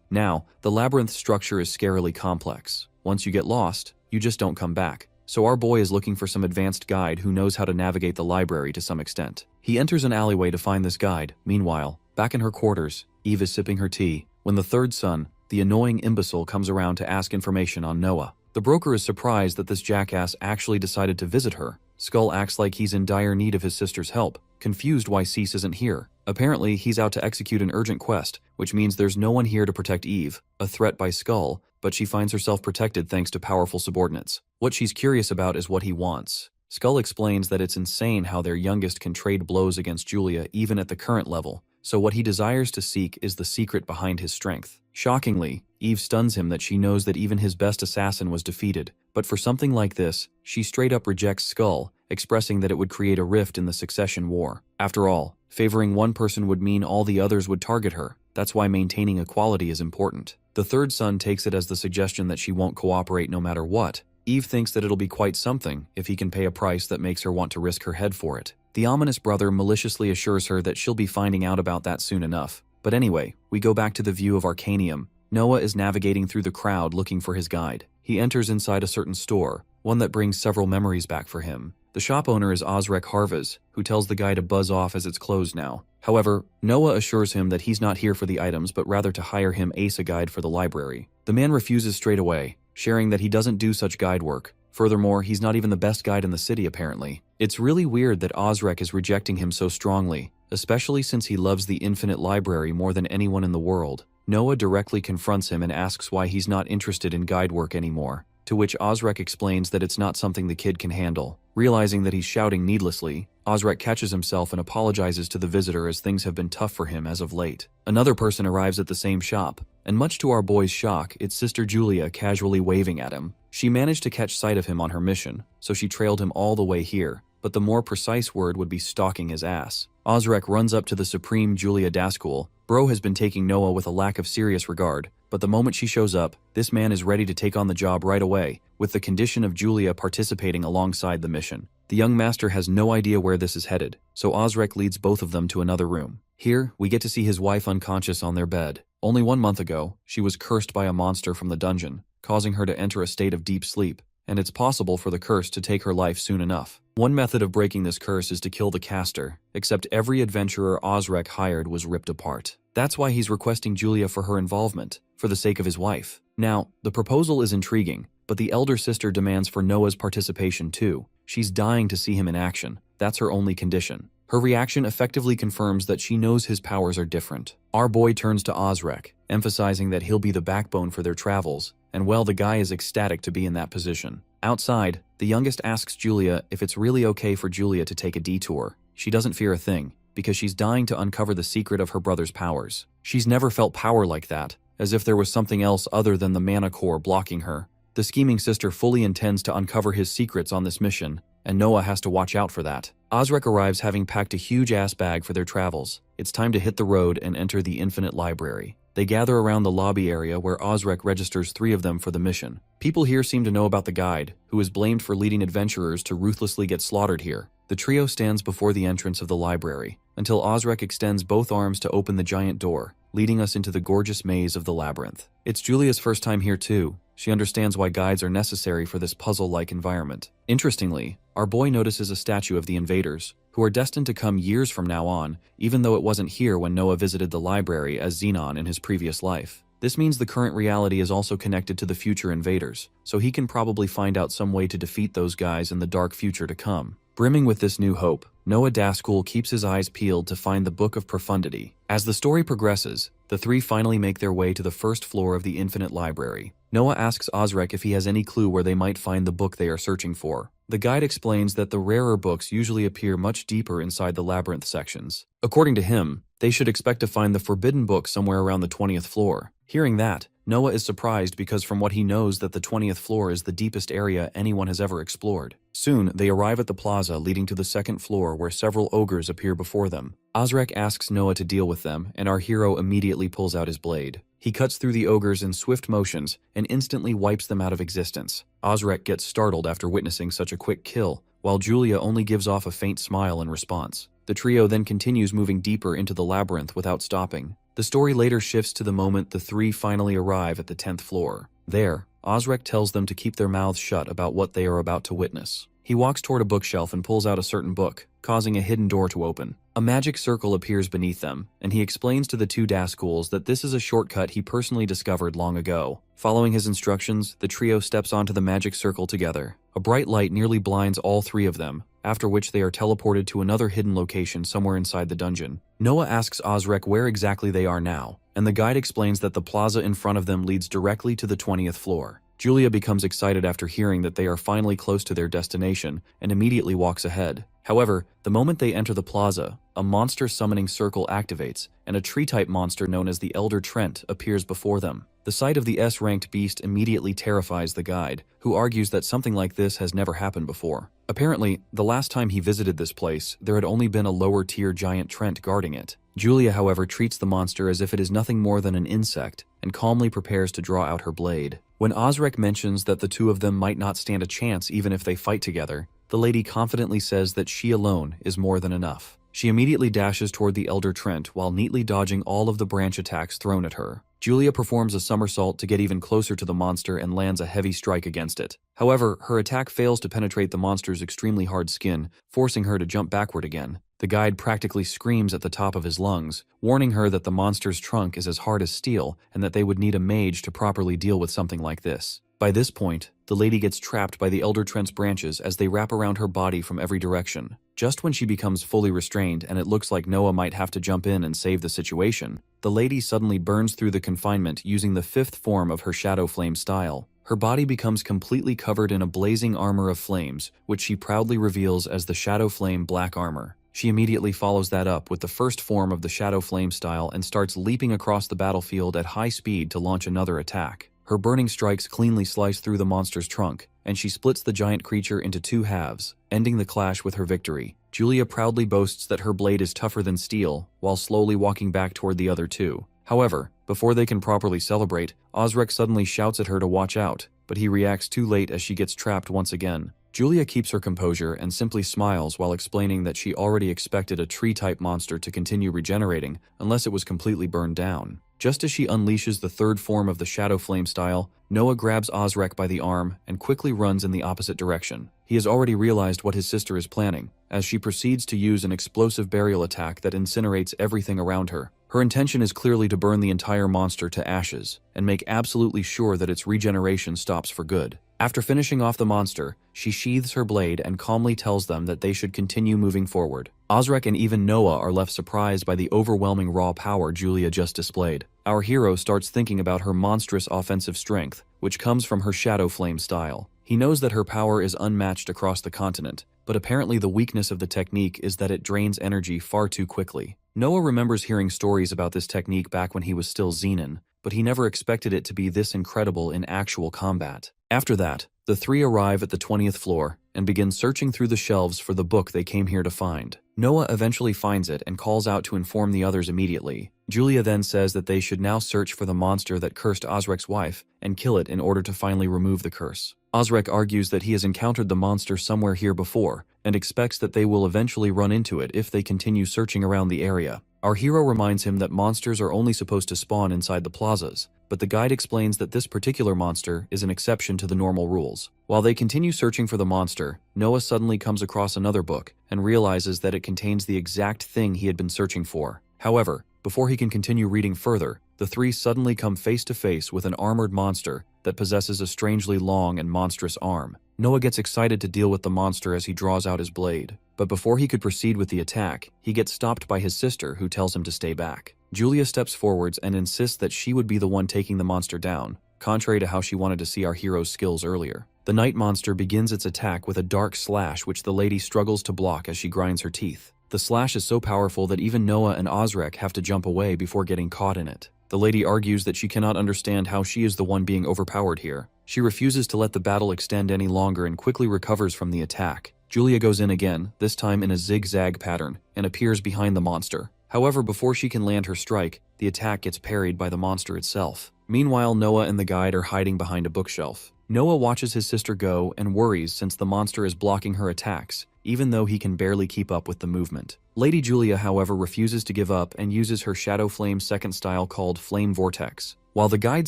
Now, the labyrinth structure is scarily complex. Once you get lost, you just don't come back. So our boy is looking for some advanced guide who knows how to navigate the library to some extent. He enters an alleyway to find this guide. Meanwhile, back in her quarters, Eve is sipping her tea, when the third son, the annoying imbecile, comes around to ask information on Noah. The broker is surprised that this jackass actually decided to visit her. Skull acts like he's in dire need of his sister's help, confused why Cease isn't here. Apparently, he's out to execute an urgent quest, which means there's no one here to protect Eve, a threat by Skull, but she finds herself protected thanks to powerful subordinates. What she's curious about is what he wants. Skull explains that it's insane how their youngest can trade blows against Julia even at the current level, so what he desires to seek is the secret behind his strength. Shockingly, Eve stuns him that she knows that even his best assassin was defeated, but for something like this, she straight up rejects Skull, expressing that it would create a rift in the succession war. After all, favoring one person would mean all the others would target her. That's why maintaining equality is important. The third son takes it as the suggestion that she won't cooperate no matter what. Eve thinks that it'll be quite something if he can pay a price that makes her want to risk her head for it. The ominous brother maliciously assures her that she'll be finding out about that soon enough. But anyway, we go back to the view of Arcanium. Noah is navigating through the crowd looking for his guide. He enters inside a certain store, one that brings several memories back for him. The shop owner is Osrek Harvez, who tells the guy to buzz off as it's closed now. However, Noah assures him that he's not here for the items but rather to hire him ace a guide for the library. The man refuses straight away, sharing that he doesn't do such guide work. Furthermore, he's not even the best guide in the city apparently. It's really weird that Osrek is rejecting him so strongly, especially since he loves the infinite library more than anyone in the world. Noah directly confronts him and asks why he's not interested in guide work anymore, to which Osrek explains that it's not something the kid can handle. Realizing that he's shouting needlessly, Osrek catches himself and apologizes to the visitor as things have been tough for him as of late. Another person arrives at the same shop, and much to our boy's shock, it's Sister Julia casually waving at him. She managed to catch sight of him on her mission, so she trailed him all the way here, but the more precise word would be stalking his ass. Osrek runs up to the Supreme Julia Daskul. Bro has been taking Noah with a lack of serious regard, but the moment she shows up, this man is ready to take on the job right away, with the condition of Julia participating alongside the mission. The young master has no idea where this is headed, so Osrek leads both of them to another room. Here, we get to see his wife unconscious on their bed. Only 1 month ago, she was cursed by a monster from the dungeon, causing her to enter a state of deep sleep, and it's possible for the curse to take her life soon enough. One method of breaking this curse is to kill the caster, except every adventurer Osrek hired was ripped apart. That's why he's requesting Julia for her involvement, for the sake of his wife. Now, the proposal is intriguing, but the elder sister demands for Noah's participation too. She's dying to see him in action. That's her only condition. Her reaction effectively confirms that she knows his powers are different. Our boy turns to Osrek, emphasizing that he'll be the backbone for their travels, and well, the guy is ecstatic to be in that position. Outside, the youngest asks Julia if it's really okay for Julia to take a detour. She doesn't fear a thing, because she's dying to uncover the secret of her brother's powers. She's never felt power like that, as if there was something else other than the mana core blocking her. The scheming sister fully intends to uncover his secrets on this mission, and Noah has to watch out for that. Osrek arrives having packed a huge ass bag for their travels. It's time to hit the road and enter the infinite library. They gather around the lobby area where Osrek registers 3 of them for the mission. People here seem to know about the guide, who is blamed for leading adventurers to ruthlessly get slaughtered here. The trio stands before the entrance of the library, until Osrek extends both arms to open the giant door, leading us into the gorgeous maze of the labyrinth. It's Julia's first time here too. She understands why guides are necessary for this puzzle-like environment. Interestingly, our boy notices a statue of the invaders, who are destined to come years from now on, even though it wasn't here when Noah visited the library as Xenon in his previous life. This means the current reality is also connected to the future invaders, so he can probably find out some way to defeat those guys in the dark future to come. Brimming with this new hope, Noah Daskul keeps his eyes peeled to find the Book of Profundity. As the story progresses, the three finally make their way to the first floor of the Infinite Library. Noah asks Osrek if he has any clue where they might find the book they are searching for. The guide explains that the rarer books usually appear much deeper inside the labyrinth sections. According to him, they should expect to find the forbidden book somewhere around the 20th floor. Hearing that, Noah is surprised because from what he knows that the 20th floor is the deepest area anyone has ever explored. Soon, they arrive at the plaza leading to the second floor where several ogres appear before them. Osrek asks Noah to deal with them, and our hero immediately pulls out his blade. He cuts through the ogres in swift motions and instantly wipes them out of existence. Osrek gets startled after witnessing such a quick kill, while Julia only gives off a faint smile in response. The trio then continues moving deeper into the labyrinth without stopping. The story later shifts to the moment the three finally arrive at the 10th floor. There, Osrek tells them to keep their mouths shut about what they are about to witness. He walks toward a bookshelf and pulls out a certain book, causing a hidden door to open. A magic circle appears beneath them, and he explains to the two Daskuls that this is a shortcut he personally discovered long ago. Following his instructions, the trio steps onto the magic circle together. A bright light nearly blinds all three of them, after which they are teleported to another hidden location somewhere inside the dungeon. Noah asks Osrek where exactly they are now, and the guide explains that the plaza in front of them leads directly to the 20th floor. Julia becomes excited after hearing that they are finally close to their destination and immediately walks ahead. However, the moment they enter the plaza, a monster summoning circle activates, and a tree-type monster known as the Elder Trent appears before them. The sight of the S-ranked beast immediately terrifies the guide, who argues that something like this has never happened before. Apparently, the last time he visited this place, there had only been a lower-tier giant Trent guarding it. Julia, however, treats the monster as if it is nothing more than an insect, and calmly prepares to draw out her blade. When Osrek mentions that the two of them might not stand a chance even if they fight together, the lady confidently says that she alone is more than enough. She immediately dashes toward the Elder Trent while neatly dodging all of the branch attacks thrown at her. Julia performs a somersault to get even closer to the monster and lands a heavy strike against it. However, her attack fails to penetrate the monster's extremely hard skin, forcing her to jump backward again. The guide practically screams at the top of his lungs, warning her that the monster's trunk is as hard as steel and that they would need a mage to properly deal with something like this. By this point, the lady gets trapped by the Elder Trent's branches as they wrap around her body from every direction. Just when she becomes fully restrained and it looks like Noah might have to jump in and save the situation, the lady suddenly burns through the confinement using the fifth form of her Shadow Flame style. Her body becomes completely covered in a blazing armor of flames, which she proudly reveals as the Shadow Flame Black Armor. She immediately follows that up with the first form of the Shadow Flame style and starts leaping across the battlefield at high speed to launch another attack. Her burning strikes cleanly slice through the monster's trunk, and she splits the giant creature into two halves, ending the clash with her victory. Julia proudly boasts that her blade is tougher than steel, while slowly walking back toward the other two. However, before they can properly celebrate, Osrek suddenly shouts at her to watch out, but he reacts too late as she gets trapped once again. Julia keeps her composure and simply smiles while explaining that she already expected a tree-type monster to continue regenerating unless it was completely burned down. Just as she unleashes the third form of the Shadow Flame style, Noah grabs Osrek by the arm and quickly runs in the opposite direction. He has already realized what his sister is planning, as she proceeds to use an explosive burial attack that incinerates everything around her. Her intention is clearly to burn the entire monster to ashes, and make absolutely sure that its regeneration stops for good. After finishing off the monster, she sheathes her blade and calmly tells them that they should continue moving forward. Osrek and even Noah are left surprised by the overwhelming raw power Julia just displayed. Our hero starts thinking about her monstrous offensive strength, which comes from her Shadow Flame style. He knows that her power is unmatched across the continent, but apparently the weakness of the technique is that it drains energy far too quickly. Noah remembers hearing stories about this technique back when he was still Zenin, but he never expected it to be this incredible in actual combat. After that, the three arrive at the 20th floor and begin searching through the shelves for the book they came here to find. Noah eventually finds it and calls out to inform the others immediately. Julia then says that they should now search for the monster that cursed Osrek's wife and kill it in order to finally remove the curse. Osrek argues that he has encountered the monster somewhere here before and expects that they will eventually run into it if they continue searching around the area. Our hero reminds him that monsters are only supposed to spawn inside the plazas, but the guide explains that this particular monster is an exception to the normal rules. While they continue searching for the monster, Noah suddenly comes across another book and realizes that it contains the exact thing he had been searching for. However, before he can continue reading further, the three suddenly come face to face with an armored monster that possesses a strangely long and monstrous arm. Noah gets excited to deal with the monster as he draws out his blade. But before he could proceed with the attack, he gets stopped by his sister, who tells him to stay back. Julia steps forwards and insists that she would be the one taking the monster down, contrary to how she wanted to see our hero's skills earlier. The night monster begins its attack with a dark slash which the lady struggles to block as she grinds her teeth. The slash is so powerful that even Noah and Ozrek have to jump away before getting caught in it. The lady argues that she cannot understand how she is the one being overpowered here. She refuses to let the battle extend any longer and quickly recovers from the attack. Julia goes in again, this time in a zigzag pattern, and appears behind the monster. However, before she can land her strike, the attack gets parried by the monster itself. Meanwhile, Noah and the guide are hiding behind a bookshelf. Noah watches his sister go and worries since the monster is blocking her attacks, even though he can barely keep up with the movement. Lady Julia, however, refuses to give up and uses her Shadow Flame second style called Flame Vortex. While the guide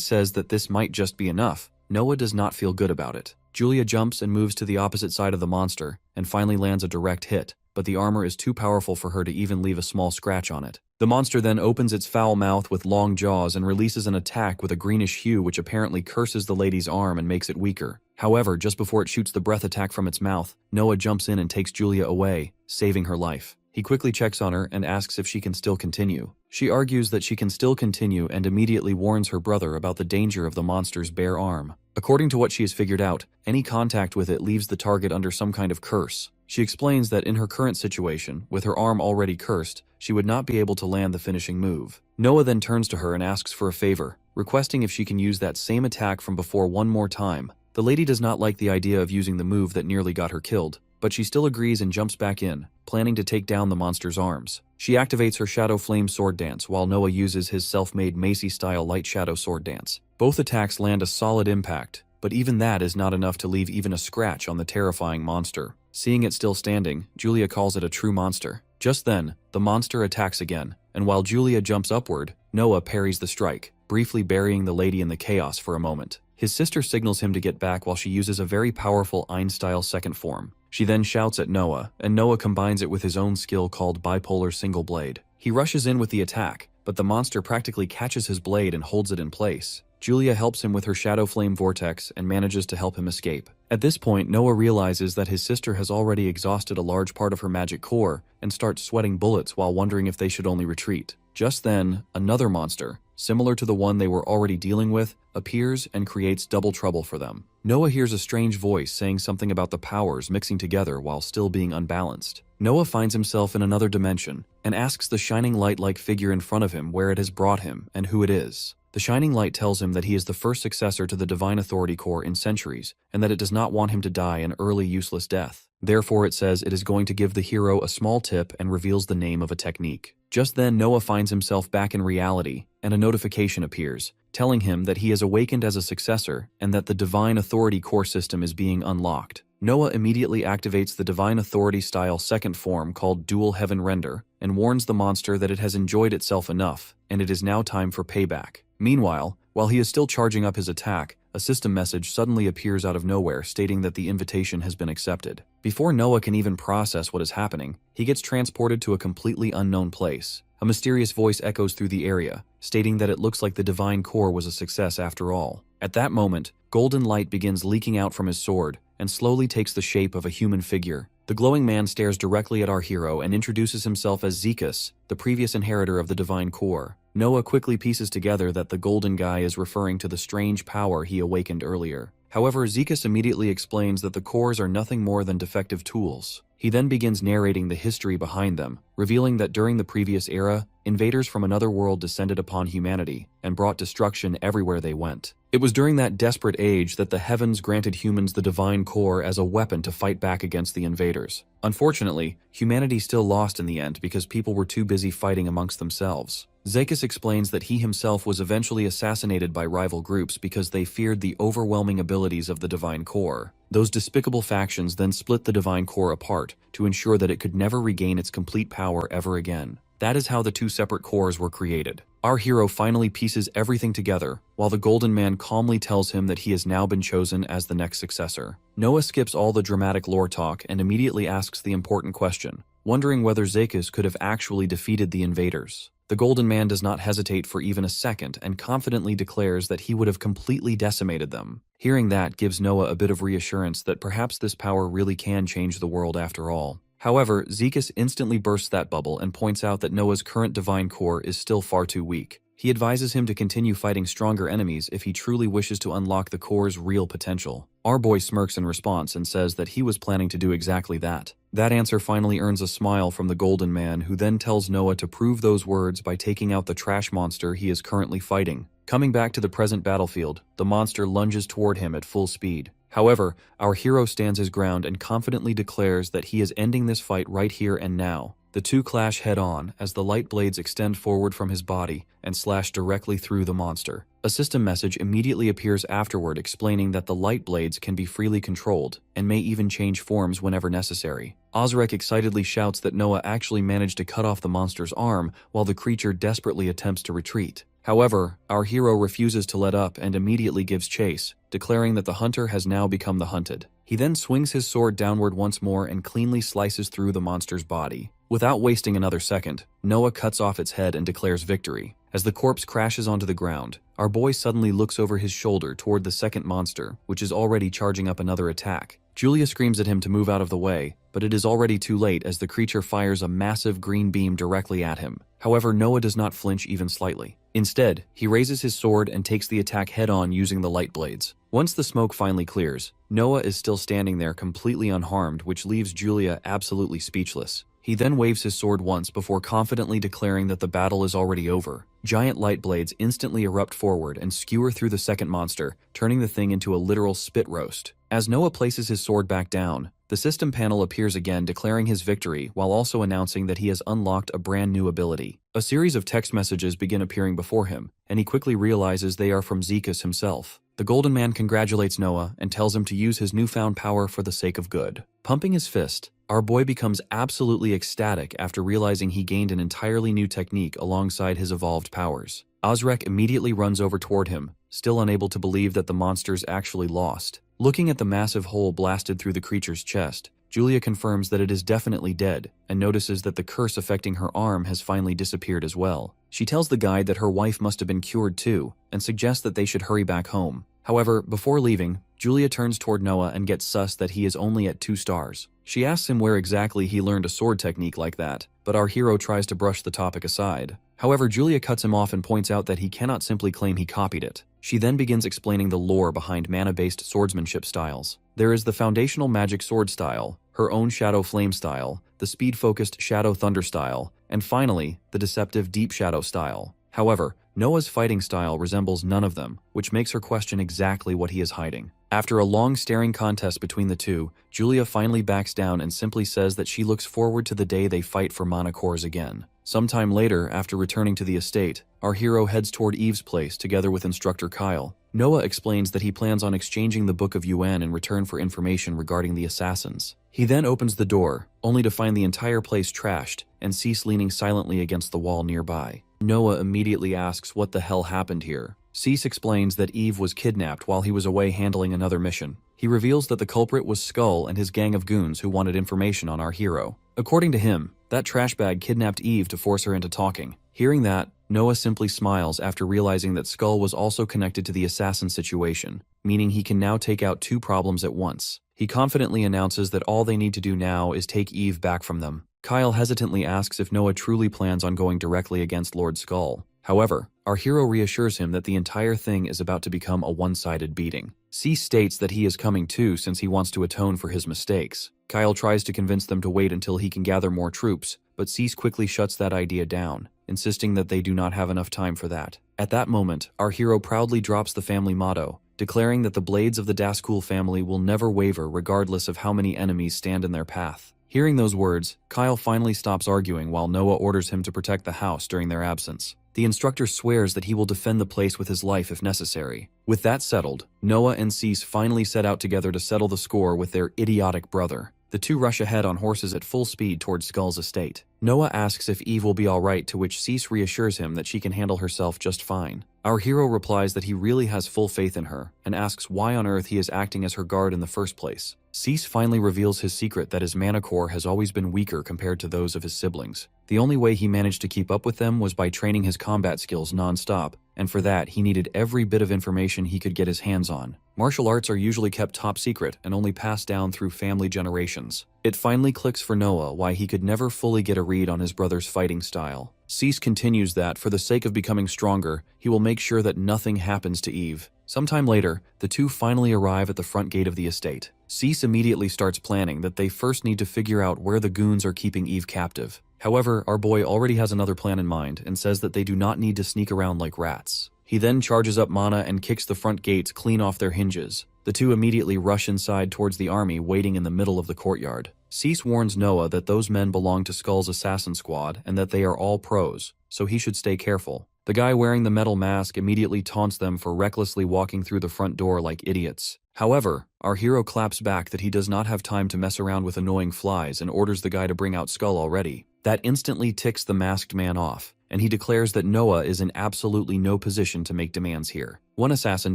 says that this might just be enough, Noah does not feel good about it. Julia jumps and moves to the opposite side of the monster, and finally lands a direct hit, but the armor is too powerful for her to even leave a small scratch on it. The monster then opens its foul mouth with long jaws and releases an attack with a greenish hue which apparently curses the lady's arm and makes it weaker. However, just before it shoots the breath attack from its mouth, Noah jumps in and takes Julia away, saving her life. He quickly checks on her and asks if she can still continue. She argues that she can still continue and immediately warns her brother about the danger of the monster's bare arm. According to what she has figured out, any contact with it leaves the target under some kind of curse. She explains that in her current situation, with her arm already cursed, she would not be able to land the finishing move. Noah then turns to her and asks for a favor, requesting if she can use that same attack from before one more time. The lady does not like the idea of using the move that nearly got her killed, but she still agrees and jumps back in, planning to take down the monster's arms. She activates her Shadow Flame Sword Dance while Noah uses his self-made Macy-style Light Shadow Sword Dance. Both attacks land a solid impact, but even that is not enough to leave even a scratch on the terrifying monster. Seeing it still standing, Julia calls it a true monster. Just then, the monster attacks again, and while Julia jumps upward, Noah parries the strike, briefly burying the lady in the chaos for a moment. His sister signals him to get back while she uses a very powerful Ein-style second form. She then shouts at Noah, and Noah combines it with his own skill called Bipolar Single Blade. He rushes in with the attack, but the monster practically catches his blade and holds it in place. Julia helps him with her Shadow Flame Vortex and manages to help him escape. At this point, Noah realizes that his sister has already exhausted a large part of her magic core and starts sweating bullets while wondering if they should only retreat. Just then, another monster, similar to the one they were already dealing with, appears and creates double trouble for them. Noah hears a strange voice saying something about the powers mixing together while still being unbalanced. Noah finds himself in another dimension and asks the shining light-like figure in front of him where it has brought him and who it is. The shining light tells him that he is the first successor to the Divine Authority Corps in centuries, and that it does not want him to die an early useless death. Therefore, it says it is going to give the hero a small tip and reveals the name of a technique. Just then, Noah finds himself back in reality, and a notification appears, telling him that he is awakened as a successor and that the Divine Authority Core system is being unlocked. Noah immediately activates the Divine Authority-style second form called Dual Heaven Render and warns the monster that it has enjoyed itself enough, and it is now time for payback. Meanwhile, while he is still charging up his attack, a system message suddenly appears out of nowhere stating that the invitation has been accepted. Before Noah can even process what is happening, he gets transported to a completely unknown place. A mysterious voice echoes through the area, stating that it looks like the Divine Core was a success after all. At that moment, golden light begins leaking out from his sword and slowly takes the shape of a human figure. The glowing man stares directly at our hero and introduces himself as Zekas, the previous inheritor of the Divine Core. Noah quickly pieces together that the golden guy is referring to the strange power he awakened earlier. However, Zekas immediately explains that the cores are nothing more than defective tools. He then begins narrating the history behind them, revealing that during the previous era, invaders from another world descended upon humanity and brought destruction everywhere they went. It was during that desperate age that the heavens granted humans the Divine Core as a weapon to fight back against the invaders. Unfortunately, humanity still lost in the end because people were too busy fighting amongst themselves. Zekas explains that he himself was eventually assassinated by rival groups because they feared the overwhelming abilities of the Divine Core. Those despicable factions then split the Divine Core apart to ensure that it could never regain its complete power ever again. That is how the two separate cores were created. Our hero finally pieces everything together, while the Golden Man calmly tells him that he has now been chosen as the next successor. Noah skips all the dramatic lore talk and immediately asks the important question, wondering whether Zekas could have actually defeated the invaders. The Golden Man does not hesitate for even a second and confidently declares that he would have completely decimated them. Hearing that gives Noah a bit of reassurance that perhaps this power really can change the world after all. However, Zekas instantly bursts that bubble and points out that Noah's current divine core is still far too weak. He advises him to continue fighting stronger enemies if he truly wishes to unlock the core's real potential. Our boy smirks in response and says that he was planning to do exactly that. That answer finally earns a smile from the Golden Man, who then tells Noah to prove those words by taking out the trash monster he is currently fighting. Coming back to the present battlefield, the monster lunges toward him at full speed. However, our hero stands his ground and confidently declares that he is ending this fight right here and now. The two clash head-on as the light blades extend forward from his body and slash directly through the monster. A system message immediately appears afterward explaining that the light blades can be freely controlled and may even change forms whenever necessary. Ozrek excitedly shouts that Noah actually managed to cut off the monster's arm while the creature desperately attempts to retreat. However, our hero refuses to let up and immediately gives chase, declaring that the hunter has now become the hunted. He then swings his sword downward once more and cleanly slices through the monster's body. Without wasting another second, Noah cuts off its head and declares victory. As the corpse crashes onto the ground, our boy suddenly looks over his shoulder toward the second monster, which is already charging up another attack. Julia screams at him to move out of the way, but it is already too late as the creature fires a massive green beam directly at him. However, Noah does not flinch even slightly. Instead, he raises his sword and takes the attack head-on using the light blades. Once the smoke finally clears, Noah is still standing there completely unharmed, which leaves Julia absolutely speechless. He then waves his sword once before confidently declaring that the battle is already over. Giant light blades instantly erupt forward and skewer through the second monster, turning the thing into a literal spit roast. As Noah places his sword back down, the system panel appears again declaring his victory while also announcing that he has unlocked a brand new ability. A series of text messages begin appearing before him, and he quickly realizes they are from Zekas himself. The Golden Man congratulates Noah and tells him to use his newfound power for the sake of good. Pumping his fist, our boy becomes absolutely ecstatic after realizing he gained an entirely new technique alongside his evolved powers. Ozrek immediately runs over toward him, still unable to believe that the monster's actually lost. Looking at the massive hole blasted through the creature's chest, Julia confirms that it is definitely dead and notices that the curse affecting her arm has finally disappeared as well. She tells the guide that her wife must have been cured too and suggests that they should hurry back home. However, before leaving, Julia turns toward Noah and gets sus that he is only at 2 stars. She asks him where exactly he learned a sword technique like that, but our hero tries to brush the topic aside. However, Julia cuts him off and points out that he cannot simply claim he copied it. She then begins explaining the lore behind mana-based swordsmanship styles. There is the foundational magic sword style, her own shadow flame style, the speed-focused shadow thunder style, and finally, the deceptive deep shadow style. However, Noah's fighting style resembles none of them, which makes her question exactly what he is hiding. After a long staring contest between the two, Julia finally backs down and simply says that she looks forward to the day they fight for mana cores again. Sometime later, after returning to the estate, our hero heads toward Eve's place together with instructor Kyle. Noah explains that he plans on exchanging the Book of Yuan in return for information regarding the assassins. He then opens the door, only to find the entire place trashed and Cease leaning silently against the wall nearby. Noah immediately asks what the hell happened here. Cease explains that Eve was kidnapped while he was away handling another mission. He reveals that the culprit was Skull and his gang of goons who wanted information on our hero. According to him, that trash bag kidnapped Eve to force her into talking. Hearing that, Noah simply smiles after realizing that Skull was also connected to the assassin situation, meaning he can now take out 2 problems at once. He confidently announces that all they need to do now is take Eve back from them. Kyle hesitantly asks if Noah truly plans on going directly against Lord Skull. However, our hero reassures him that the entire thing is about to become a one-sided beating. Cease states that he is coming too since he wants to atone for his mistakes. Kyle tries to convince them to wait until he can gather more troops, but Cease quickly shuts that idea down, insisting that they do not have enough time for that. At that moment, our hero proudly drops the family motto, declaring that the blades of the Daskul family will never waver regardless of how many enemies stand in their path. Hearing those words, Kyle finally stops arguing while Noah orders him to protect the house during their absence. The instructor swears that he will defend the place with his life if necessary. With that settled, Noah and Cease finally set out together to settle the score with their idiotic brother. The two rush ahead on horses at full speed towards Skull's estate. Noah asks if Eve will be alright, to which Cease reassures him that she can handle herself just fine. Our hero replies that he really has full faith in her, and asks why on earth he is acting as her guard in the first place. Cease finally reveals his secret, that his mana core has always been weaker compared to those of his siblings. The only way he managed to keep up with them was by training his combat skills non-stop, and for that he needed every bit of information he could get his hands on. Martial arts are usually kept top secret and only passed down through family generations. It finally clicks for Noah why he could never fully get a read on his brother's fighting style. Cease continues that, for the sake of becoming stronger, he will make sure that nothing happens to Eve. Sometime later, the two finally arrive at the front gate of the estate. Cease immediately starts planning that they first need to figure out where the goons are keeping Eve captive. However, our boy already has another plan in mind and says that they do not need to sneak around like rats. He then charges up mana and kicks the front gates clean off their hinges. The two immediately rush inside towards the army waiting in the middle of the courtyard. Cease warns Noah that those men belong to Skull's assassin squad and that they are all pros, so he should stay careful. The guy wearing the metal mask immediately taunts them for recklessly walking through the front door like idiots. However, our hero claps back that he does not have time to mess around with annoying flies and orders the guy to bring out Skull already. That instantly ticks the masked man off, and he declares that Noah is in absolutely no position to make demands here. One assassin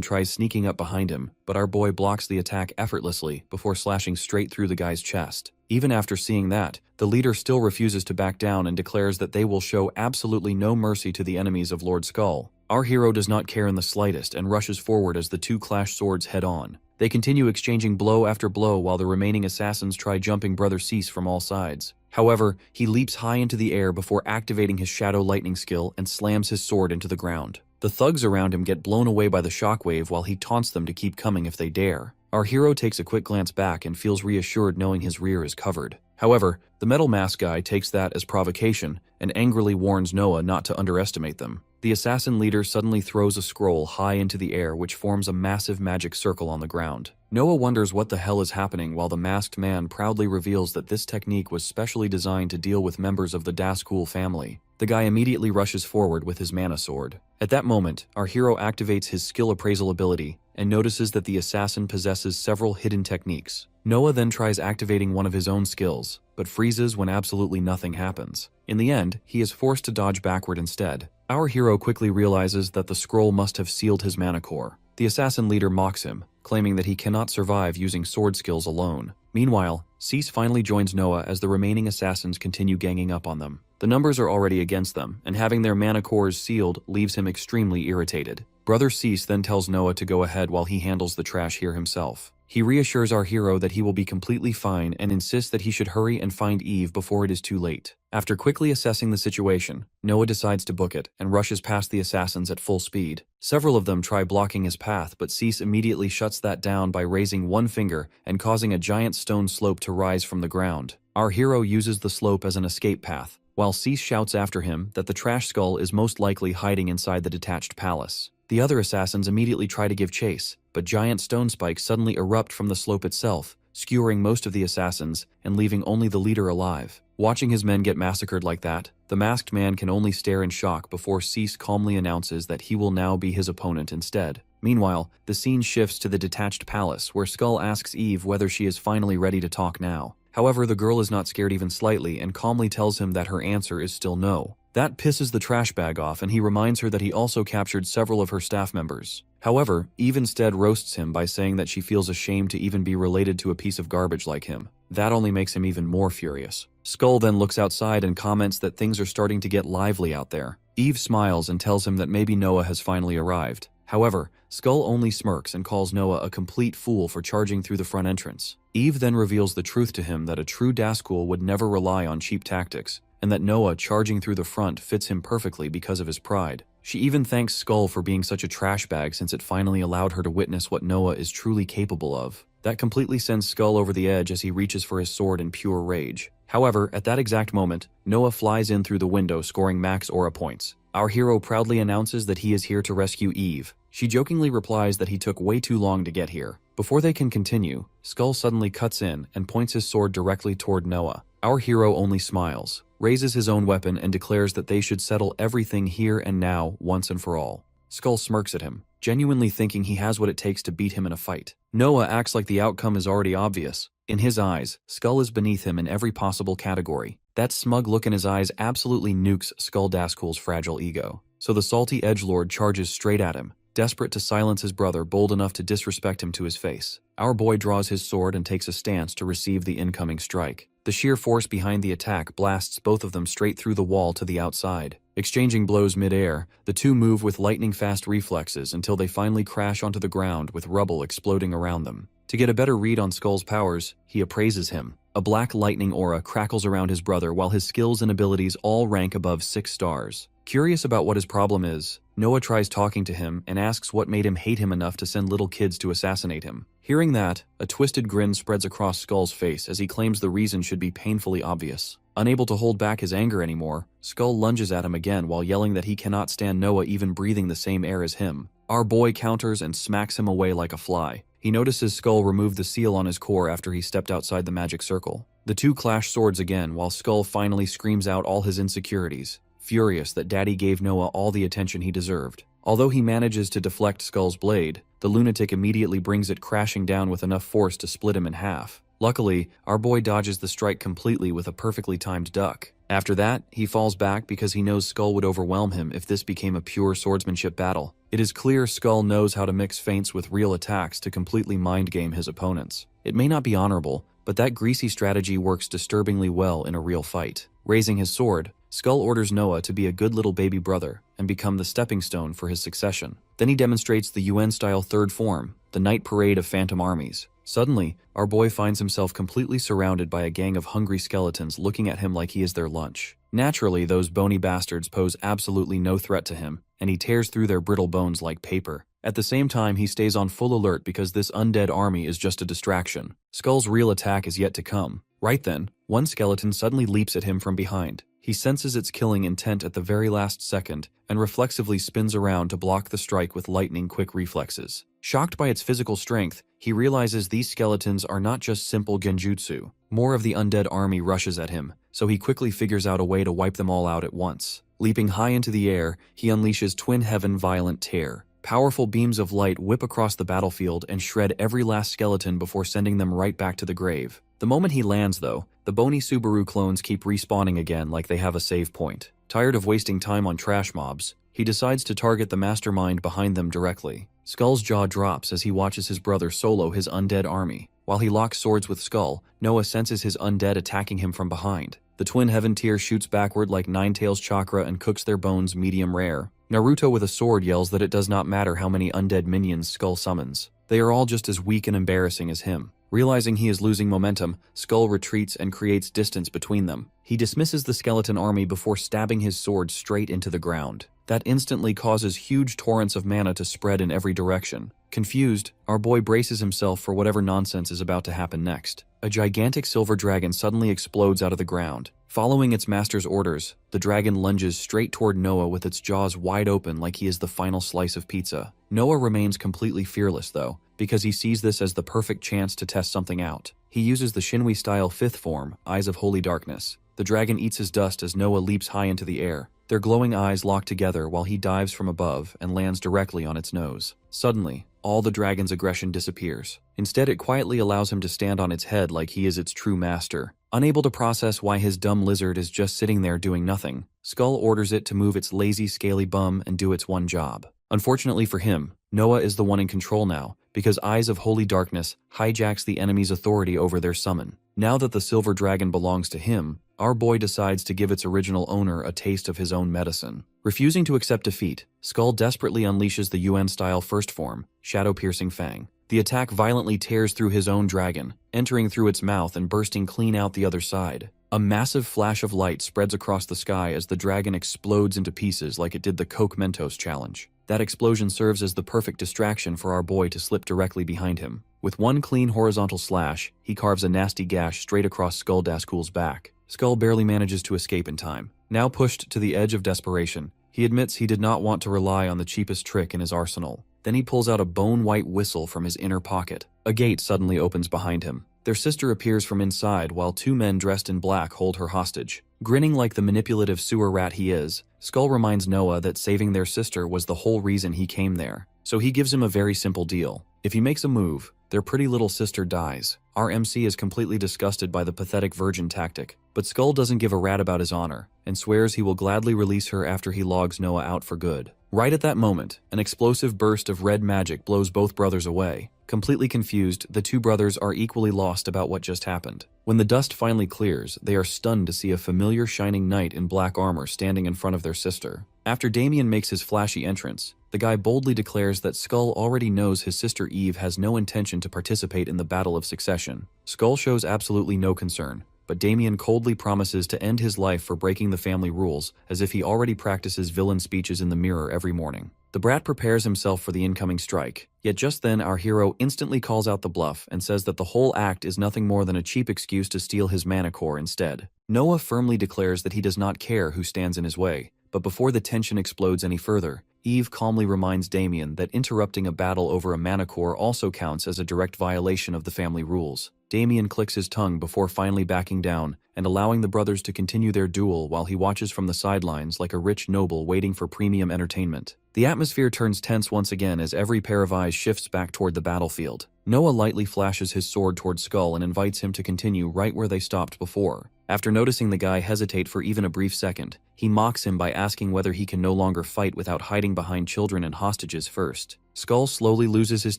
tries sneaking up behind him, but our boy blocks the attack effortlessly before slashing straight through the guy's chest. Even after seeing that, the leader still refuses to back down and declares that they will show absolutely no mercy to the enemies of Lord Skull. Our hero does not care in the slightest and rushes forward as the two clash swords head on. They continue exchanging blow after blow while the remaining assassins try jumping Brother Cease from all sides. However, he leaps high into the air before activating his Shadow Lightning skill and slams his sword into the ground. The thugs around him get blown away by the shockwave while he taunts them to keep coming if they dare. Our hero takes a quick glance back and feels reassured knowing his rear is covered. However, the metal mask guy takes that as provocation and angrily warns Noah not to underestimate them. The assassin leader suddenly throws a scroll high into the air which forms a massive magic circle on the ground. Noah wonders what the hell is happening while the masked man proudly reveals that this technique was specially designed to deal with members of the Daskul family. The guy immediately rushes forward with his mana sword. At that moment, our hero activates his skill appraisal ability and notices that the assassin possesses several hidden techniques. Noah then tries activating one of his own skills, but freezes when absolutely nothing happens. In the end, he is forced to dodge backward instead. Our hero quickly realizes that the scroll must have sealed his mana core. The assassin leader mocks him, claiming that he cannot survive using sword skills alone. Meanwhile, Cease finally joins Noah as the remaining assassins continue ganging up on them. The numbers are already against them, and having their mana cores sealed leaves him extremely irritated. Brother Cease then tells Noah to go ahead while he handles the trash here himself. He reassures our hero that he will be completely fine and insists that he should hurry and find Eve before it is too late. After quickly assessing the situation, Noah decides to book it and rushes past the assassins at full speed. Several of them try blocking his path, but Cease immediately shuts that down by raising one finger and causing a giant stone slope to rise from the ground. Our hero uses the slope as an escape path, while Cease shouts after him that the trash skull is most likely hiding inside the detached palace. The other assassins immediately try to give chase, but giant stone spikes suddenly erupt from the slope itself, skewering most of the assassins and leaving only the leader alive. Watching his men get massacred like that, the masked man can only stare in shock before Cease calmly announces that he will now be his opponent instead. Meanwhile, the scene shifts to the detached palace where Skull asks Eve whether she is finally ready to talk now. However, the girl is not scared even slightly and calmly tells him that her answer is still no. That pisses the trash bag off and he reminds her that he also captured several of her staff members. However, Eve instead roasts him by saying that she feels ashamed to even be related to a piece of garbage like him. That only makes him even more furious. Skull then looks outside and comments that things are starting to get lively out there. Eve smiles and tells him that maybe Noah has finally arrived. However, Skull only smirks and calls Noah a complete fool for charging through the front entrance. Eve then reveals the truth to him that a true Daskul would never rely on cheap tactics, and that Noah charging through the front fits him perfectly because of his pride. She even thanks Skull for being such a trash bag since it finally allowed her to witness what Noah is truly capable of. That completely sends Skull over the edge as he reaches for his sword in pure rage. However, at that exact moment, Noah flies in through the window scoring max aura points. Our hero proudly announces that he is here to rescue Eve. She jokingly replies that he took way too long to get here. Before they can continue, Skull suddenly cuts in and points his sword directly toward Noah. Our hero only smiles, raises his own weapon and declares that they should settle everything here and now once and for all. Skull smirks at him, genuinely thinking he has what it takes to beat him in a fight. Noah acts like the outcome is already obvious. In his eyes, Skull is beneath him in every possible category. That smug look in his eyes absolutely nukes Skull Daskul's fragile ego. So the salty edgelord charges straight at him, desperate to silence his brother, bold enough to disrespect him to his face. Our boy draws his sword and takes a stance to receive the incoming strike. The sheer force behind the attack blasts both of them straight through the wall to the outside. Exchanging blows mid-air, the two move with lightning-fast reflexes until they finally crash onto the ground with rubble exploding around them. To get a better read on Skull's powers, he appraises him. A black lightning aura crackles around his brother while his skills and abilities all rank above 6 stars. Curious about what his problem is, Noah tries talking to him and asks what made him hate him enough to send little kids to assassinate him. Hearing that, a twisted grin spreads across Skull's face as he claims the reason should be painfully obvious. Unable to hold back his anger anymore, Skull lunges at him again while yelling that he cannot stand Noah even breathing the same air as him. Our boy counters and smacks him away like a fly. He notices Skull remove the seal on his core after he stepped outside the magic circle. The two clash swords again while Skull finally screams out all his insecurities, furious that Daddy gave Noah all the attention he deserved. Although he manages to deflect Skull's blade, the lunatic immediately brings it crashing down with enough force to split him in half. Luckily, our boy dodges the strike completely with a perfectly timed duck. After that, he falls back because he knows Skull would overwhelm him if this became a pure swordsmanship battle. It is clear Skull knows how to mix feints with real attacks to completely mind-game his opponents. It may not be honorable, but that greasy strategy works disturbingly well in a real fight. Raising his sword, Skull orders Noah to be a good little baby brother and become the stepping stone for his succession. Then he demonstrates the UN-style third form, the night parade of phantom armies. Suddenly, our boy finds himself completely surrounded by a gang of hungry skeletons looking at him like he is their lunch. Naturally, those bony bastards pose absolutely no threat to him, and he tears through their brittle bones like paper. At the same time, he stays on full alert because this undead army is just a distraction. Skull's real attack is yet to come. Right then, one skeleton suddenly leaps at him from behind. He senses its killing intent at the very last second and reflexively spins around to block the strike with lightning-quick reflexes. Shocked by its physical strength, he realizes these skeletons are not just simple genjutsu. More of the undead army rushes at him, so he quickly figures out a way to wipe them all out at once. Leaping high into the air, he unleashes Twin Heaven Violent Tear. Powerful beams of light whip across the battlefield and shred every last skeleton before sending them right back to the grave. The moment he lands, though, the bony Subaru clones keep respawning again like they have a save point. Tired of wasting time on trash mobs, he decides to target the mastermind behind them directly. Skull's jaw drops as he watches his brother solo his undead army. While he locks swords with Skull, Noah senses his undead attacking him from behind. The Twin Heaven Tear shoots backward like Ninetales chakra and cooks their bones medium rare. Naruto with a sword yells that it does not matter how many undead minions Skull summons. They are all just as weak and embarrassing as him. Realizing he is losing momentum, Skull retreats and creates distance between them. He dismisses the skeleton army before stabbing his sword straight into the ground. That instantly causes huge torrents of mana to spread in every direction. Confused, our boy braces himself for whatever nonsense is about to happen next. A gigantic silver dragon suddenly explodes out of the ground. Following its master's orders, the dragon lunges straight toward Noah with its jaws wide open like he is the final slice of pizza. Noah remains completely fearless, though, because he sees this as the perfect chance to test something out. He uses the Shinwi-style fifth form, Eyes of Holy Darkness. The dragon eats his dust as Noah leaps high into the air. Their glowing eyes lock together while he dives from above and lands directly on its nose. Suddenly, all the dragon's aggression disappears. Instead, it quietly allows him to stand on its head like he is its true master. Unable to process why his dumb lizard is just sitting there doing nothing, Skull orders it to move its lazy, scaly bum and do its one job. Unfortunately for him, Noah is the one in control now, because Eyes of Holy Darkness hijacks the enemy's authority over their summon. Now that the silver dragon belongs to him, our boy decides to give its original owner a taste of his own medicine. Refusing to accept defeat, Skull desperately unleashes the UN-style first form, Shadow-Piercing Fang. The attack violently tears through his own dragon, entering through its mouth and bursting clean out the other side. A massive flash of light spreads across the sky as the dragon explodes into pieces like it did the Coke Mentos challenge. That explosion serves as the perfect distraction for our boy to slip directly behind him. With one clean horizontal slash, he carves a nasty gash straight across Skull Daskul's back. Skull barely manages to escape in time. Now pushed to the edge of desperation, he admits he did not want to rely on the cheapest trick in his arsenal. Then he pulls out a bone-white whistle from his inner pocket. A gate suddenly opens behind him. Their sister appears from inside while two men dressed in black hold her hostage. Grinning like the manipulative sewer rat he is, Skull reminds Noah that saving their sister was the whole reason he came there. So he gives him a very simple deal. If he makes a move, their pretty little sister dies. Our MC is completely disgusted by the pathetic virgin tactic. But Skull doesn't give a rat about his honor, and swears he will gladly release her after he logs Noah out for good. Right at that moment, an explosive burst of red magic blows both brothers away. Completely confused, the two brothers are equally lost about what just happened. When the dust finally clears, they are stunned to see a familiar shining knight in black armor standing in front of their sister. After Damien makes his flashy entrance, the guy boldly declares that Skull already knows his sister Eve has no intention to participate in the Battle of Succession. Skull shows absolutely no concern, but Damien coldly promises to end his life for breaking the family rules, as if he already practices villain speeches in the mirror every morning. The brat prepares himself for the incoming strike, yet just then our hero instantly calls out the bluff and says that the whole act is nothing more than a cheap excuse to steal his mana core instead. Noah firmly declares that he does not care who stands in his way, but before the tension explodes any further, Eve calmly reminds Damien that interrupting a battle over a mana core also counts as a direct violation of the family rules. Damien clicks his tongue before finally backing down and allowing the brothers to continue their duel while he watches from the sidelines like a rich noble waiting for premium entertainment. The atmosphere turns tense once again as every pair of eyes shifts back toward the battlefield. Noah lightly flashes his sword toward Skull and invites him to continue right where they stopped before. After noticing the guy hesitate for even a brief second, he mocks him by asking whether he can no longer fight without hiding behind children and hostages first. Skull slowly loses his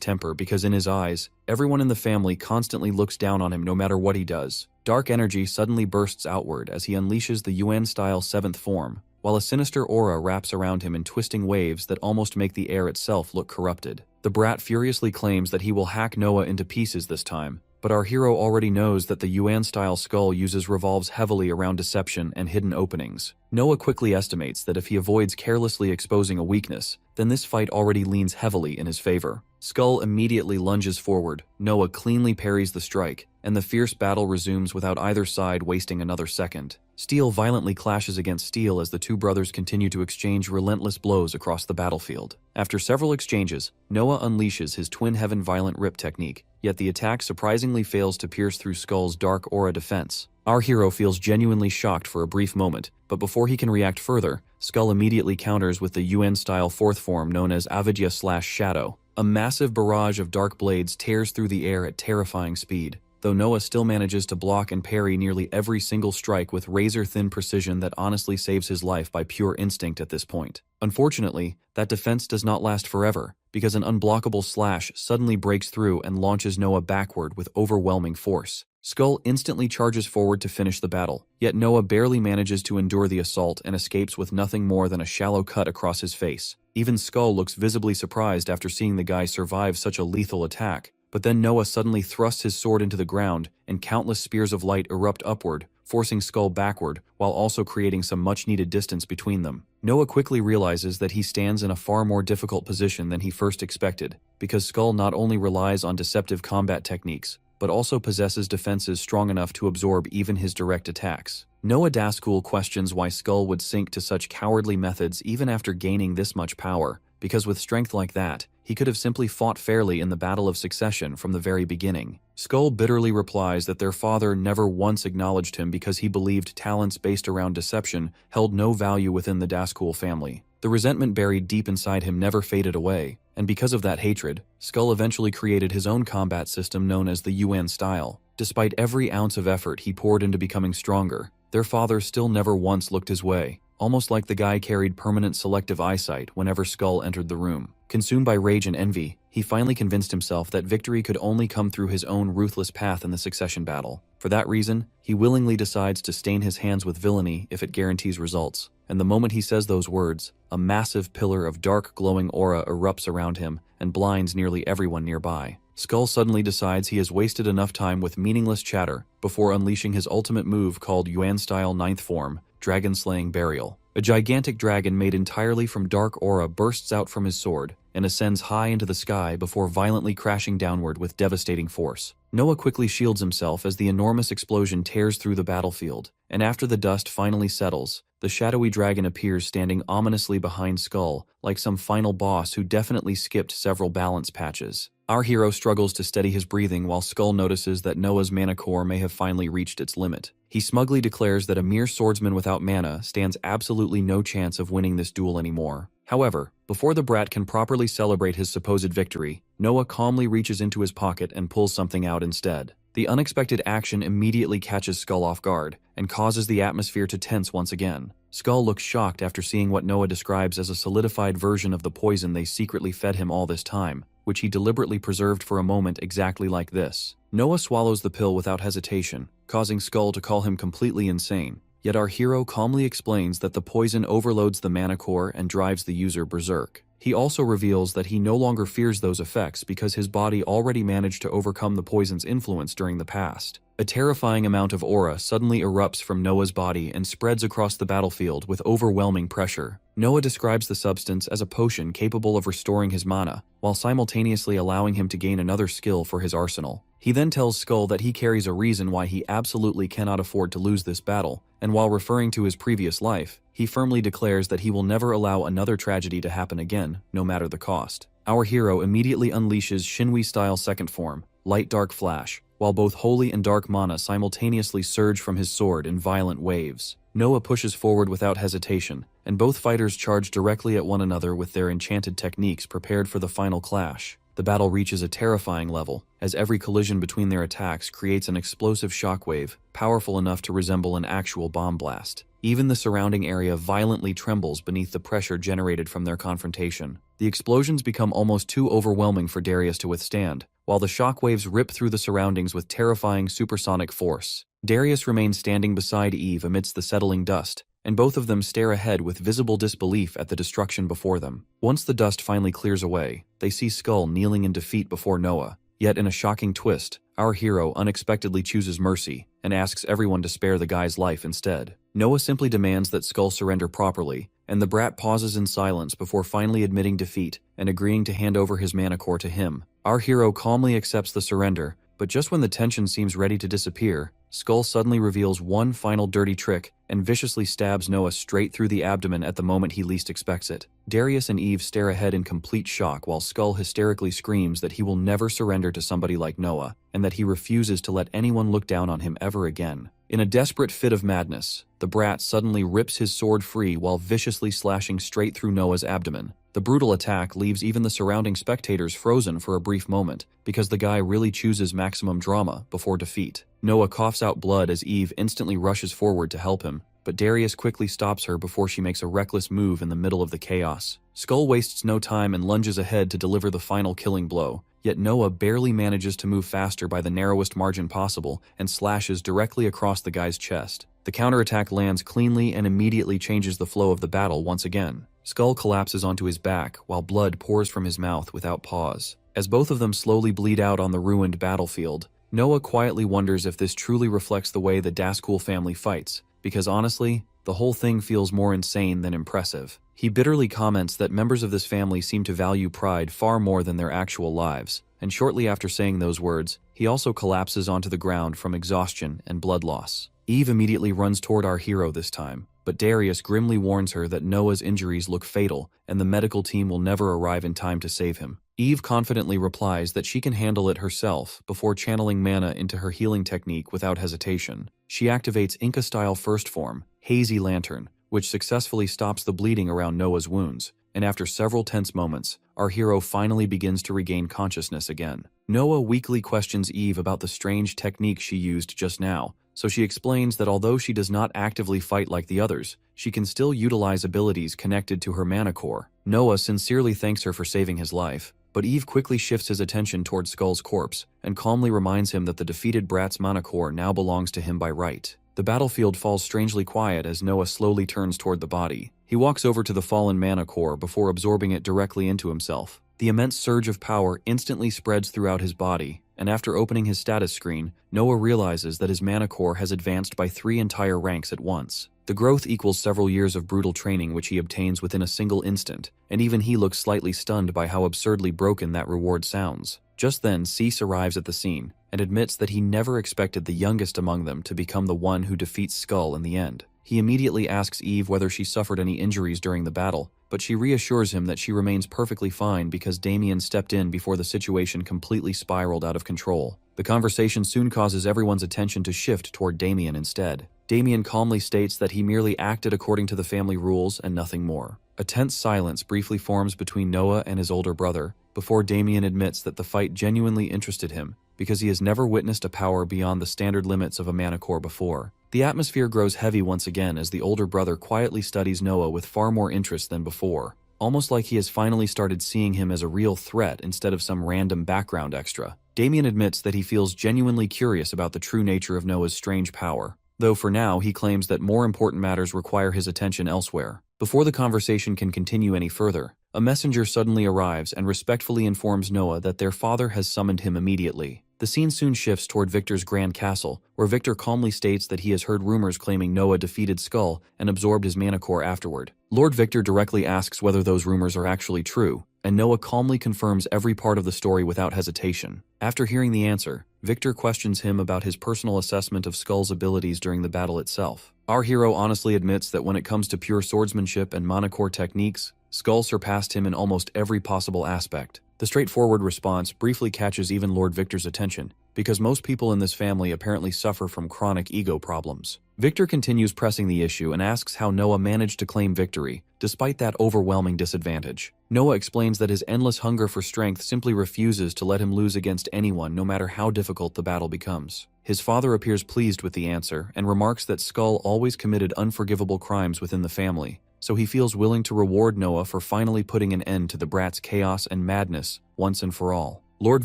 temper because in his eyes, everyone in the family constantly looks down on him no matter what he does. Dark energy suddenly bursts outward as he unleashes the Yuan-style 7th form, while a sinister aura wraps around him in twisting waves that almost make the air itself look corrupted. The brat furiously claims that he will hack Noah into pieces this time, but our hero already knows that the Yuan-style skull revolves heavily around deception and hidden openings. Noah quickly estimates that if he avoids carelessly exposing a weakness, then this fight already leans heavily in his favor. Skull immediately lunges forward, Noah cleanly parries the strike, and the fierce battle resumes without either side wasting another second. Steel violently clashes against steel as the two brothers continue to exchange relentless blows across the battlefield. After several exchanges, Noah unleashes his Twin Heaven Violent Rip technique, yet the attack surprisingly fails to pierce through Skull's dark aura defense. Our hero feels genuinely shocked for a brief moment, but before he can react further, Skull immediately counters with the UN-style 4th form known as Avidya/Shadow. A massive barrage of dark blades tears through the air at terrifying speed, though Noah still manages to block and parry nearly every single strike with razor-thin precision that honestly saves his life by pure instinct at this point. Unfortunately, that defense does not last forever, because an unblockable slash suddenly breaks through and launches Noah backward with overwhelming force. Skull instantly charges forward to finish the battle, yet Noah barely manages to endure the assault and escapes with nothing more than a shallow cut across his face. Even Skull looks visibly surprised after seeing the guy survive such a lethal attack, but then Noah suddenly thrusts his sword into the ground and countless spears of light erupt upward, forcing Skull backward while also creating some much-needed distance between them. Noah quickly realizes that he stands in a far more difficult position than he first expected, because Skull not only relies on deceptive combat techniques, but also possesses defenses strong enough to absorb even his direct attacks. Noah Daskul questions why Skull would sink to such cowardly methods even after gaining this much power, because with strength like that, he could have simply fought fairly in the Battle of Succession from the very beginning. Skull bitterly replies that their father never once acknowledged him because he believed talents based around deception held no value within the Daskul family. The resentment buried deep inside him never faded away, and because of that hatred, Skull eventually created his own combat system known as the UN style. Despite every ounce of effort he poured into becoming stronger, their father still never once looked his way, almost like the guy carried permanent selective eyesight whenever Skull entered the room. Consumed by rage and envy, he finally convinced himself that victory could only come through his own ruthless path in the succession battle. For that reason, he willingly decides to stain his hands with villainy if it guarantees results. And the moment he says those words, a massive pillar of dark glowing aura erupts around him and blinds nearly everyone nearby. Skull suddenly decides he has wasted enough time with meaningless chatter before unleashing his ultimate move called Yuan-style 9th form, Dragon-slaying Burial. A gigantic dragon made entirely from dark aura bursts out from his sword and ascends high into the sky before violently crashing downward with devastating force. Noah quickly shields himself as the enormous explosion tears through the battlefield, and after the dust finally settles, the shadowy dragon appears standing ominously behind Skull, like some final boss who definitely skipped several balance patches. Our hero struggles to steady his breathing while Skull notices that Noah's mana core may have finally reached its limit. He smugly declares that a mere swordsman without mana stands absolutely no chance of winning this duel anymore. However, before the brat can properly celebrate his supposed victory, Noah calmly reaches into his pocket and pulls something out instead. The unexpected action immediately catches Skull off guard and causes the atmosphere to tense once again. Skull looks shocked after seeing what Noah describes as a solidified version of the poison they secretly fed him all this time, which he deliberately preserved for a moment exactly like this. Noah swallows the pill without hesitation, causing Skull to call him completely insane. Yet our hero calmly explains that the poison overloads the mana core and drives the user berserk. He also reveals that he no longer fears those effects because his body already managed to overcome the poison's influence during the past. A terrifying amount of aura suddenly erupts from Noah's body and spreads across the battlefield with overwhelming pressure. Noah describes the substance as a potion capable of restoring his mana, while simultaneously allowing him to gain another skill for his arsenal. He then tells Skull that he carries a reason why he absolutely cannot afford to lose this battle, and while referring to his previous life, he firmly declares that he will never allow another tragedy to happen again, no matter the cost. Our hero immediately unleashes Shinui-style second form, Light Dark Flash, while both holy and dark mana simultaneously surge from his sword in violent waves. Noah pushes forward without hesitation, and both fighters charge directly at one another with their enchanted techniques prepared for the final clash. The battle reaches a terrifying level, as every collision between their attacks creates an explosive shockwave, powerful enough to resemble an actual bomb blast. Even the surrounding area violently trembles beneath the pressure generated from their confrontation. The explosions become almost too overwhelming for Darius to withstand, while the shockwaves rip through the surroundings with terrifying supersonic force. Darius remains standing beside Eve amidst the settling dust, and both of them stare ahead with visible disbelief at the destruction before them. Once the dust finally clears away, they see Skull kneeling in defeat before Noah. Yet in a shocking twist, our hero unexpectedly chooses mercy and asks everyone to spare the guy's life instead. Noah simply demands that Skull surrender properly, and the brat pauses in silence before finally admitting defeat and agreeing to hand over his mana core to him. Our hero calmly accepts the surrender, but just when the tension seems ready to disappear, Skull suddenly reveals one final dirty trick and viciously stabs Noah straight through the abdomen at the moment he least expects it. Darius and Eve stare ahead in complete shock while Skull hysterically screams that he will never surrender to somebody like Noah, and that he refuses to let anyone look down on him ever again. In a desperate fit of madness, the brat suddenly rips his sword free while viciously slashing straight through Noah's abdomen. The brutal attack leaves even the surrounding spectators frozen for a brief moment, because the guy really chooses maximum drama before defeat. Noah coughs out blood as Eve instantly rushes forward to help him, but Darius quickly stops her before she makes a reckless move in the middle of the chaos. Skull wastes no time and lunges ahead to deliver the final killing blow, yet Noah barely manages to move faster by the narrowest margin possible and slashes directly across the guy's chest. The counterattack lands cleanly and immediately changes the flow of the battle once again. Skull collapses onto his back while blood pours from his mouth without pause. As both of them slowly bleed out on the ruined battlefield, Noah quietly wonders if this truly reflects the way the Dazkul family fights, because honestly, the whole thing feels more insane than impressive. He bitterly comments that members of this family seem to value pride far more than their actual lives, and shortly after saying those words, he also collapses onto the ground from exhaustion and blood loss. Eve immediately runs toward our hero this time, but Darius grimly warns her that Noah's injuries look fatal and the medical team will never arrive in time to save him. Eve confidently replies that she can handle it herself before channeling mana into her healing technique without hesitation. She activates Inca-style first form, Hazy Lantern, which successfully stops the bleeding around Noah's wounds, and after several tense moments, our hero finally begins to regain consciousness again. Noah weakly questions Eve about the strange technique she used just now, so she explains that although she does not actively fight like the others, she can still utilize abilities connected to her mana core. Noah sincerely thanks her for saving his life, but Eve quickly shifts his attention towards Skull's corpse and calmly reminds him that the defeated brat's mana core now belongs to him by right. The battlefield falls strangely quiet as Noah slowly turns toward the body. He walks over to the fallen mana core before absorbing it directly into himself. The immense surge of power instantly spreads throughout his body, and after opening his status screen, Noah realizes that his mana core has advanced by 3 entire ranks at once. The growth equals several years of brutal training which he obtains within a single instant, and even he looks slightly stunned by how absurdly broken that reward sounds. Just then, Cease arrives at the scene, and admits that he never expected the youngest among them to become the one who defeats Skull in the end. He immediately asks Eve whether she suffered any injuries during the battle, but she reassures him that she remains perfectly fine because Damien stepped in before the situation completely spiraled out of control. The conversation soon causes everyone's attention to shift toward Damien instead. Damien calmly states that he merely acted according to the family rules and nothing more. A tense silence briefly forms between Noah and his older brother, before Damien admits that the fight genuinely interested him, because he has never witnessed a power beyond the standard limits of a mana core before. The atmosphere grows heavy once again as the older brother quietly studies Noah with far more interest than before, almost like he has finally started seeing him as a real threat instead of some random background extra. Damien admits that he feels genuinely curious about the true nature of Noah's strange power, though for now he claims that more important matters require his attention elsewhere. Before the conversation can continue any further, a messenger suddenly arrives and respectfully informs Noah that their father has summoned him immediately. The scene soon shifts toward Victor's grand castle, where Victor calmly states that he has heard rumors claiming Noah defeated Skull and absorbed his mana core afterward. Lord Victor directly asks whether those rumors are actually true, and Noah calmly confirms every part of the story without hesitation. After hearing the answer, Victor questions him about his personal assessment of Skull's abilities during the battle itself. Our hero honestly admits that when it comes to pure swordsmanship and mana core techniques, Skull surpassed him in almost every possible aspect. The straightforward response briefly catches even Lord Victor's attention, because most people in this family apparently suffer from chronic ego problems. Victor continues pressing the issue and asks how Noah managed to claim victory, despite that overwhelming disadvantage. Noah explains that his endless hunger for strength simply refuses to let him lose against anyone no matter how difficult the battle becomes. His father appears pleased with the answer and remarks that Skull always committed unforgivable crimes within the family, so he feels willing to reward Noah for finally putting an end to the brat's chaos and madness once and for all. Lord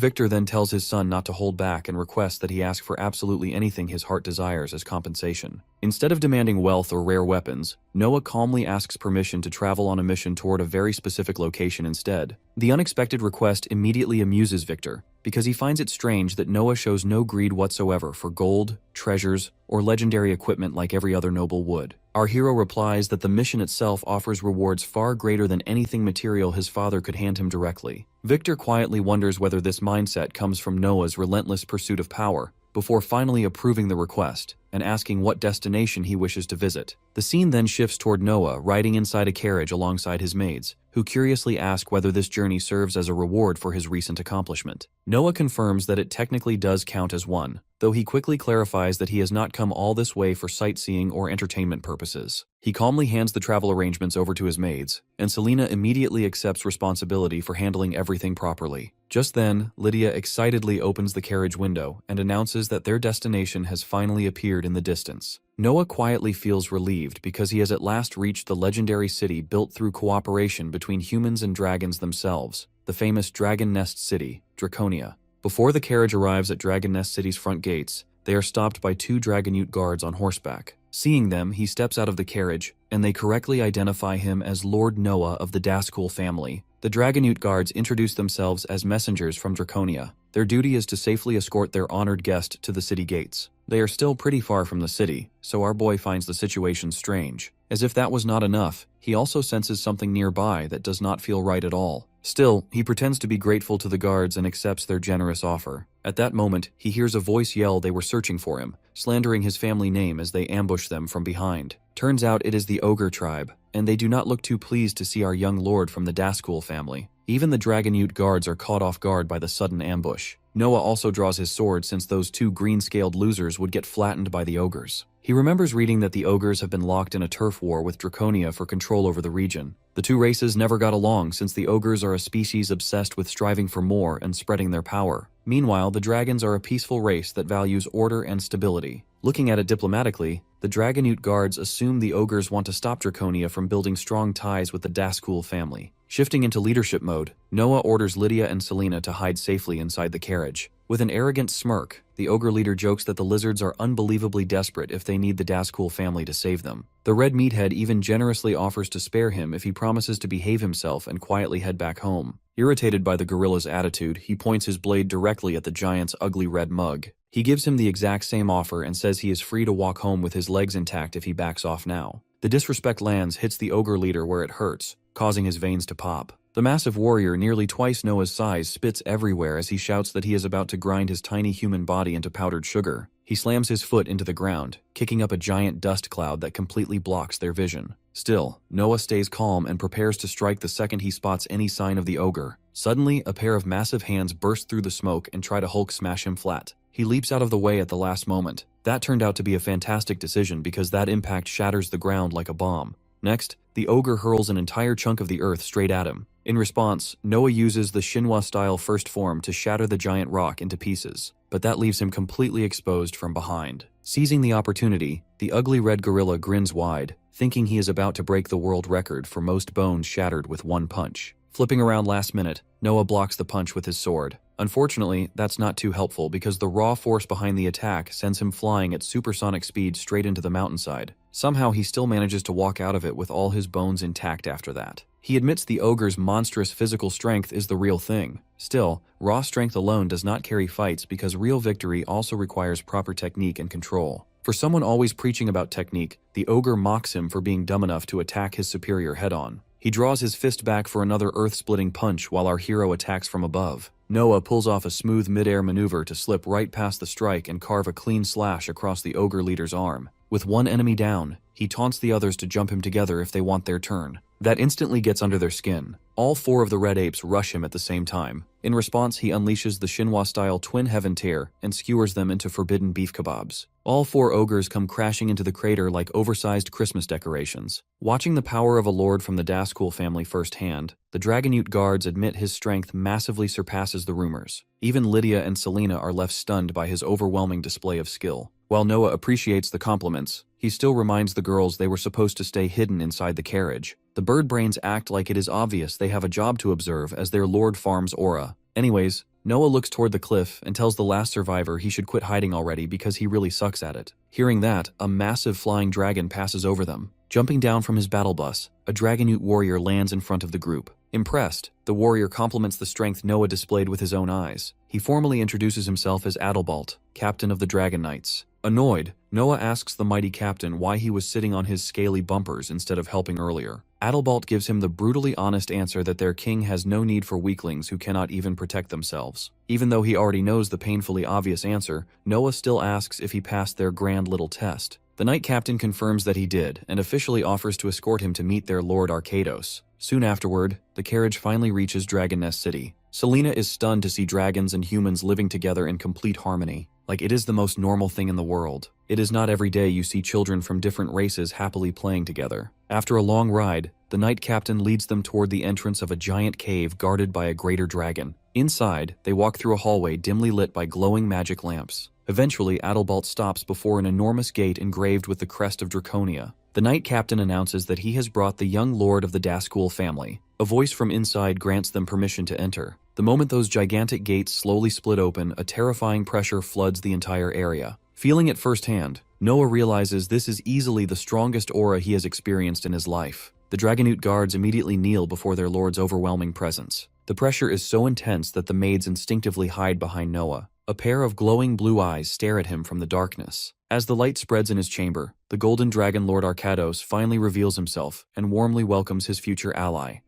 Victor then tells his son not to hold back and requests that he ask for absolutely anything his heart desires as compensation. Instead of demanding wealth or rare weapons, Noah calmly asks permission to travel on a mission toward a very specific location instead. The unexpected request immediately amuses Victor, because he finds it strange that Noah shows no greed whatsoever for gold, treasures, or legendary equipment like every other noble would. Our hero replies that the mission itself offers rewards far greater than anything material his father could hand him directly. Victor quietly wonders whether this mindset comes from Noah's relentless pursuit of power, before finally approving the request and asking what destination he wishes to visit. The scene then shifts toward Noah riding inside a carriage alongside his maids, who curiously ask whether this journey serves as a reward for his recent accomplishment. Noah confirms that it technically does count as one, though he quickly clarifies that he has not come all this way for sightseeing or entertainment purposes. He calmly hands the travel arrangements over to his maids, and Selena immediately accepts responsibility for handling everything properly. Just then, Lydia excitedly opens the carriage window and announces that their destination has finally appeared in the distance. Noah quietly feels relieved because he has at last reached the legendary city built through cooperation between humans and dragons themselves, the famous Dragon Nest City, Draconia. Before the carriage arrives at Dragon Nest City's front gates, they are stopped by two Dragonute guards on horseback. Seeing them, he steps out of the carriage, and they correctly identify him as Lord Noah of the Daskul family. The Dragonute guards introduce themselves as messengers from Draconia. Their duty is to safely escort their honored guest to the city gates. They are still pretty far from the city, so our boy finds the situation strange. As if that was not enough, he also senses something nearby that does not feel right at all. Still, he pretends to be grateful to the guards and accepts their generous offer. At that moment, he hears a voice yell they were searching for him, slandering his family name as they ambush them from behind. Turns out it is the Ogre tribe, and they do not look too pleased to see our young lord from the Daskul family. Even the Dragonute guards are caught off guard by the sudden ambush. Noah also draws his sword since those two green-scaled losers would get flattened by the ogres. He remembers reading that the ogres have been locked in a turf war with Draconia for control over the region. The two races never got along since the ogres are a species obsessed with striving for more and spreading their power. Meanwhile, the dragons are a peaceful race that values order and stability. Looking at it diplomatically, the Dragonute guards assume the ogres want to stop Draconia from building strong ties with the Daskul family. Shifting into leadership mode, Noah orders Lydia and Selena to hide safely inside the carriage. With an arrogant smirk, the ogre leader jokes that the lizards are unbelievably desperate if they need the Daskul family to save them. The red meathead even generously offers to spare him if he promises to behave himself and quietly head back home. Irritated by the gorilla's attitude, he points his blade directly at the giant's ugly red mug. He gives him the exact same offer and says he is free to walk home with his legs intact if he backs off now. The disrespect lands hits the ogre leader where it hurts, causing his veins to pop. The massive warrior, nearly twice Noah's size, spits everywhere as he shouts that he is about to grind his tiny human body into powdered sugar. He slams his foot into the ground, kicking up a giant dust cloud that completely blocks their vision. Still, Noah stays calm and prepares to strike the second he spots any sign of the ogre. Suddenly, a pair of massive hands burst through the smoke and try to Hulk smash him flat. He leaps out of the way at the last moment. That turned out to be a fantastic decision because that impact shatters the ground like a bomb. Next, the ogre hurls an entire chunk of the earth straight at him. In response, Noah uses the Shinwa-style first form to shatter the giant rock into pieces, but that leaves him completely exposed from behind. Seizing the opportunity, the ugly red gorilla grins wide, thinking he is about to break the world record for most bones shattered with one punch. Flipping around last minute, Noah blocks the punch with his sword. Unfortunately, that's not too helpful because the raw force behind the attack sends him flying at supersonic speed straight into the mountainside. Somehow he still manages to walk out of it with all his bones intact after that. He admits the ogre's monstrous physical strength is the real thing. Still, raw strength alone does not carry fights because real victory also requires proper technique and control. For someone always preaching about technique, the ogre mocks him for being dumb enough to attack his superior head-on. He draws his fist back for another earth-splitting punch while our hero attacks from above. Noah pulls off a smooth mid-air maneuver to slip right past the strike and carve a clean slash across the ogre leader's arm. With one enemy down, he taunts the others to jump him together if they want their turn. That instantly gets under their skin. All 4 of the red apes rush him at the same time. In response, he unleashes the Shinwa-style twin heaven tear and skewers them into forbidden beef kebabs. All 4 ogres come crashing into the crater like oversized Christmas decorations. Watching the power of a lord from the Dazkul family firsthand, the Dragonute guards admit his strength massively surpasses the rumors. Even Lydia and Selena are left stunned by his overwhelming display of skill. While Noah appreciates the compliments, he still reminds the girls they were supposed to stay hidden inside the carriage. The bird brains act like it is obvious they have a job to observe as their lord farms aura. Anyways, Noah looks toward the cliff and tells the last survivor he should quit hiding already because he really sucks at it. Hearing that, a massive flying dragon passes over them. Jumping down from his battle bus, a Dragonute warrior lands in front of the group. Impressed, the warrior compliments the strength Noah displayed with his own eyes. He formally introduces himself as Adalbalt, captain of the Dragon Knights. Annoyed, Noah asks the mighty captain why he was sitting on his scaly bumpers instead of helping earlier. Adalbalt gives him the brutally honest answer that their king has no need for weaklings who cannot even protect themselves. Even though he already knows the painfully obvious answer, Noah still asks if he passed their grand little test. The knight captain confirms that he did, and officially offers to escort him to meet their lord Arcados. Soon afterward, the carriage finally reaches Dragon Nest City. Selena is stunned to see dragons and humans living together in complete harmony. Like it is the most normal thing in the world. It is not every day you see children from different races happily playing together. After a long ride, the knight captain leads them toward the entrance of a giant cave guarded by a greater dragon. Inside, they walk through a hallway dimly lit by glowing magic lamps. Eventually, Adalbalt stops before an enormous gate engraved with the crest of Draconia. The knight captain announces that he has brought the young lord of the Dazkul family. A voice from inside grants them permission to enter. The moment those gigantic gates slowly split open, a terrifying pressure floods the entire area. Feeling it firsthand, Noah realizes this is easily the strongest aura he has experienced in his life. The Dragonute guards immediately kneel before their lord's overwhelming presence. The pressure is so intense that the maids instinctively hide behind Noah. A pair of glowing blue eyes stare at him from the darkness. As the light spreads in his chamber, the golden dragon Lord Arcados finally reveals himself and warmly welcomes his future ally.